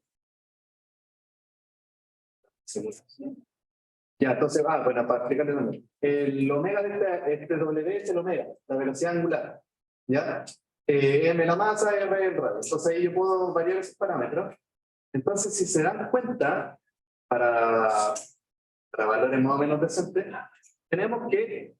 Ya, entonces, bueno, para explicarle también. El omega de este W es el omega, la velocidad angular. ¿Ya? M la masa, R el radio. Entonces ahí yo puedo variar esos parámetros. Entonces, si se dan cuenta, para valores más o menos decentes, tenemos que,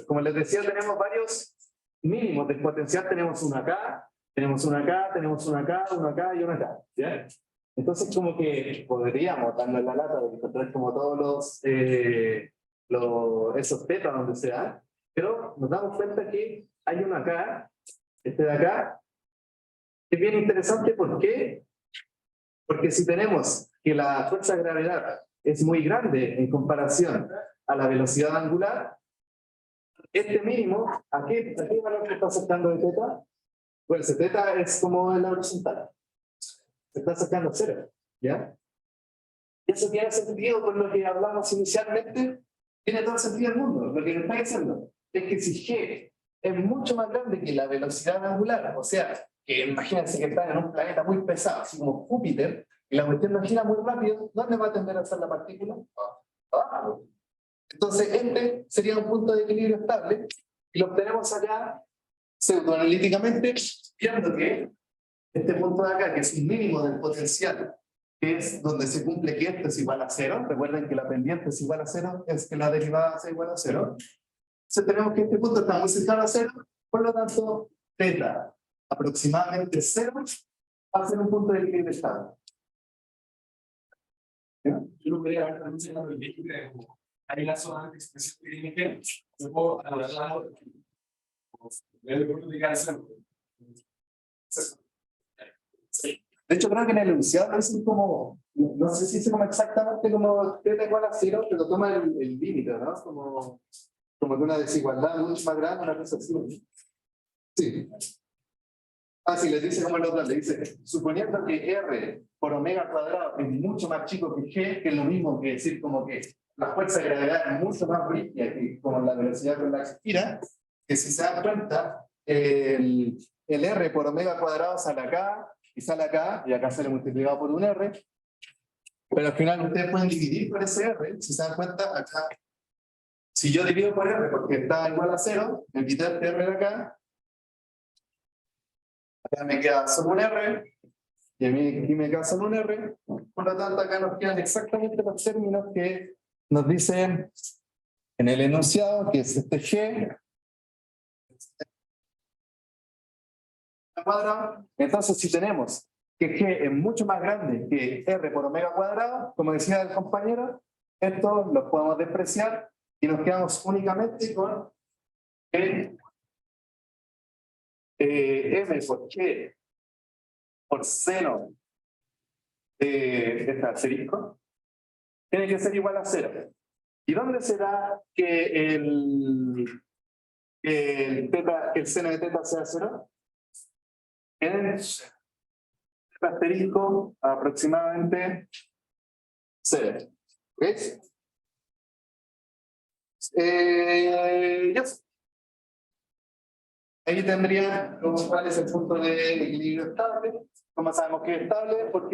como les decía, tenemos varios mínimos del potencial. Tenemos uno acá, tenemos uno acá, tenemos uno acá, uno acá y uno acá. ¿Ya? Entonces, como que podríamos darnos la lata de encontrar como todos esos tetas donde se dan, pero nos damos cuenta que hay uno acá, este de acá, que es bien interesante. ¿Por qué? Porque si tenemos que la fuerza de gravedad es muy grande en comparación a la velocidad angular, este mínimo, ¿a qué valor se está acercando de teta? Pues ese teta es como en la horizontal. Se está sacando cero, ¿ya? Y eso tiene sentido con lo que hablamos inicialmente, tiene todo el sentido del mundo. Lo que me está diciendo es que si G es mucho más grande que la velocidad angular, o sea, que imagínense que están en un planeta muy pesado, así como Júpiter, y la cuestión no gira muy rápido, ¿dónde va a tender a estar la partícula? Abajo. Entonces, este sería un punto de equilibrio estable, y lo obtenemos acá pseudoanalíticamente, viendo que este punto de acá, que es un mínimo del potencial, que es donde se cumple que esto es igual a cero. Recuerden que la pendiente es igual a cero, es que la derivada sea igual a cero. Entonces tenemos que este punto está muy cercano a cero, por lo tanto, teta aproximadamente cero va a ser un punto de equilibrio estable. Yo no quería haber mencionado el equilibrio. Hay la zona de expresión que tiene que yo puedo analizarlo desde el punto de vista. De hecho, creo que en el enunciado lo dicen como, no sé si dice como exactamente como θ igual a 0, pero toma el límite, ¿no? Como de una desigualdad mucho más grande, una cosa así. Sí. Ah, sí, les dice como el otro, le dice, suponiendo que R por omega cuadrado es mucho más chico que G, que es lo mismo que decir como que la fuerza de gravedad es mucho más brígida que como la velocidad con la que gira, que si se dan cuenta, el R por omega cuadrado sale acá, y sale acá, y acá sale multiplicado por un R, pero al final ustedes pueden dividir por ese R, si se dan cuenta, acá, si yo divido por R porque está igual a 0, me quito este R de acá, acá me queda solo un R, y a mí aquí me queda solo un R, por lo tanto acá nos quedan exactamente los términos que nos dicen en el enunciado, que es este G cuadrado. Entonces, si tenemos que G es mucho más grande que R por omega cuadrado, como decía el compañero, esto lo podemos despreciar y nos quedamos únicamente con M por G por seno de este asterisco tiene que ser igual a 0. ¿Y dónde será que el seno de θ sea 0? En el asterisco aproximadamente 0. ¿Ves? Yes. Ahí tendría cuál es el punto de equilibrio estable. ¿Cómo sabemos que es estable? Porque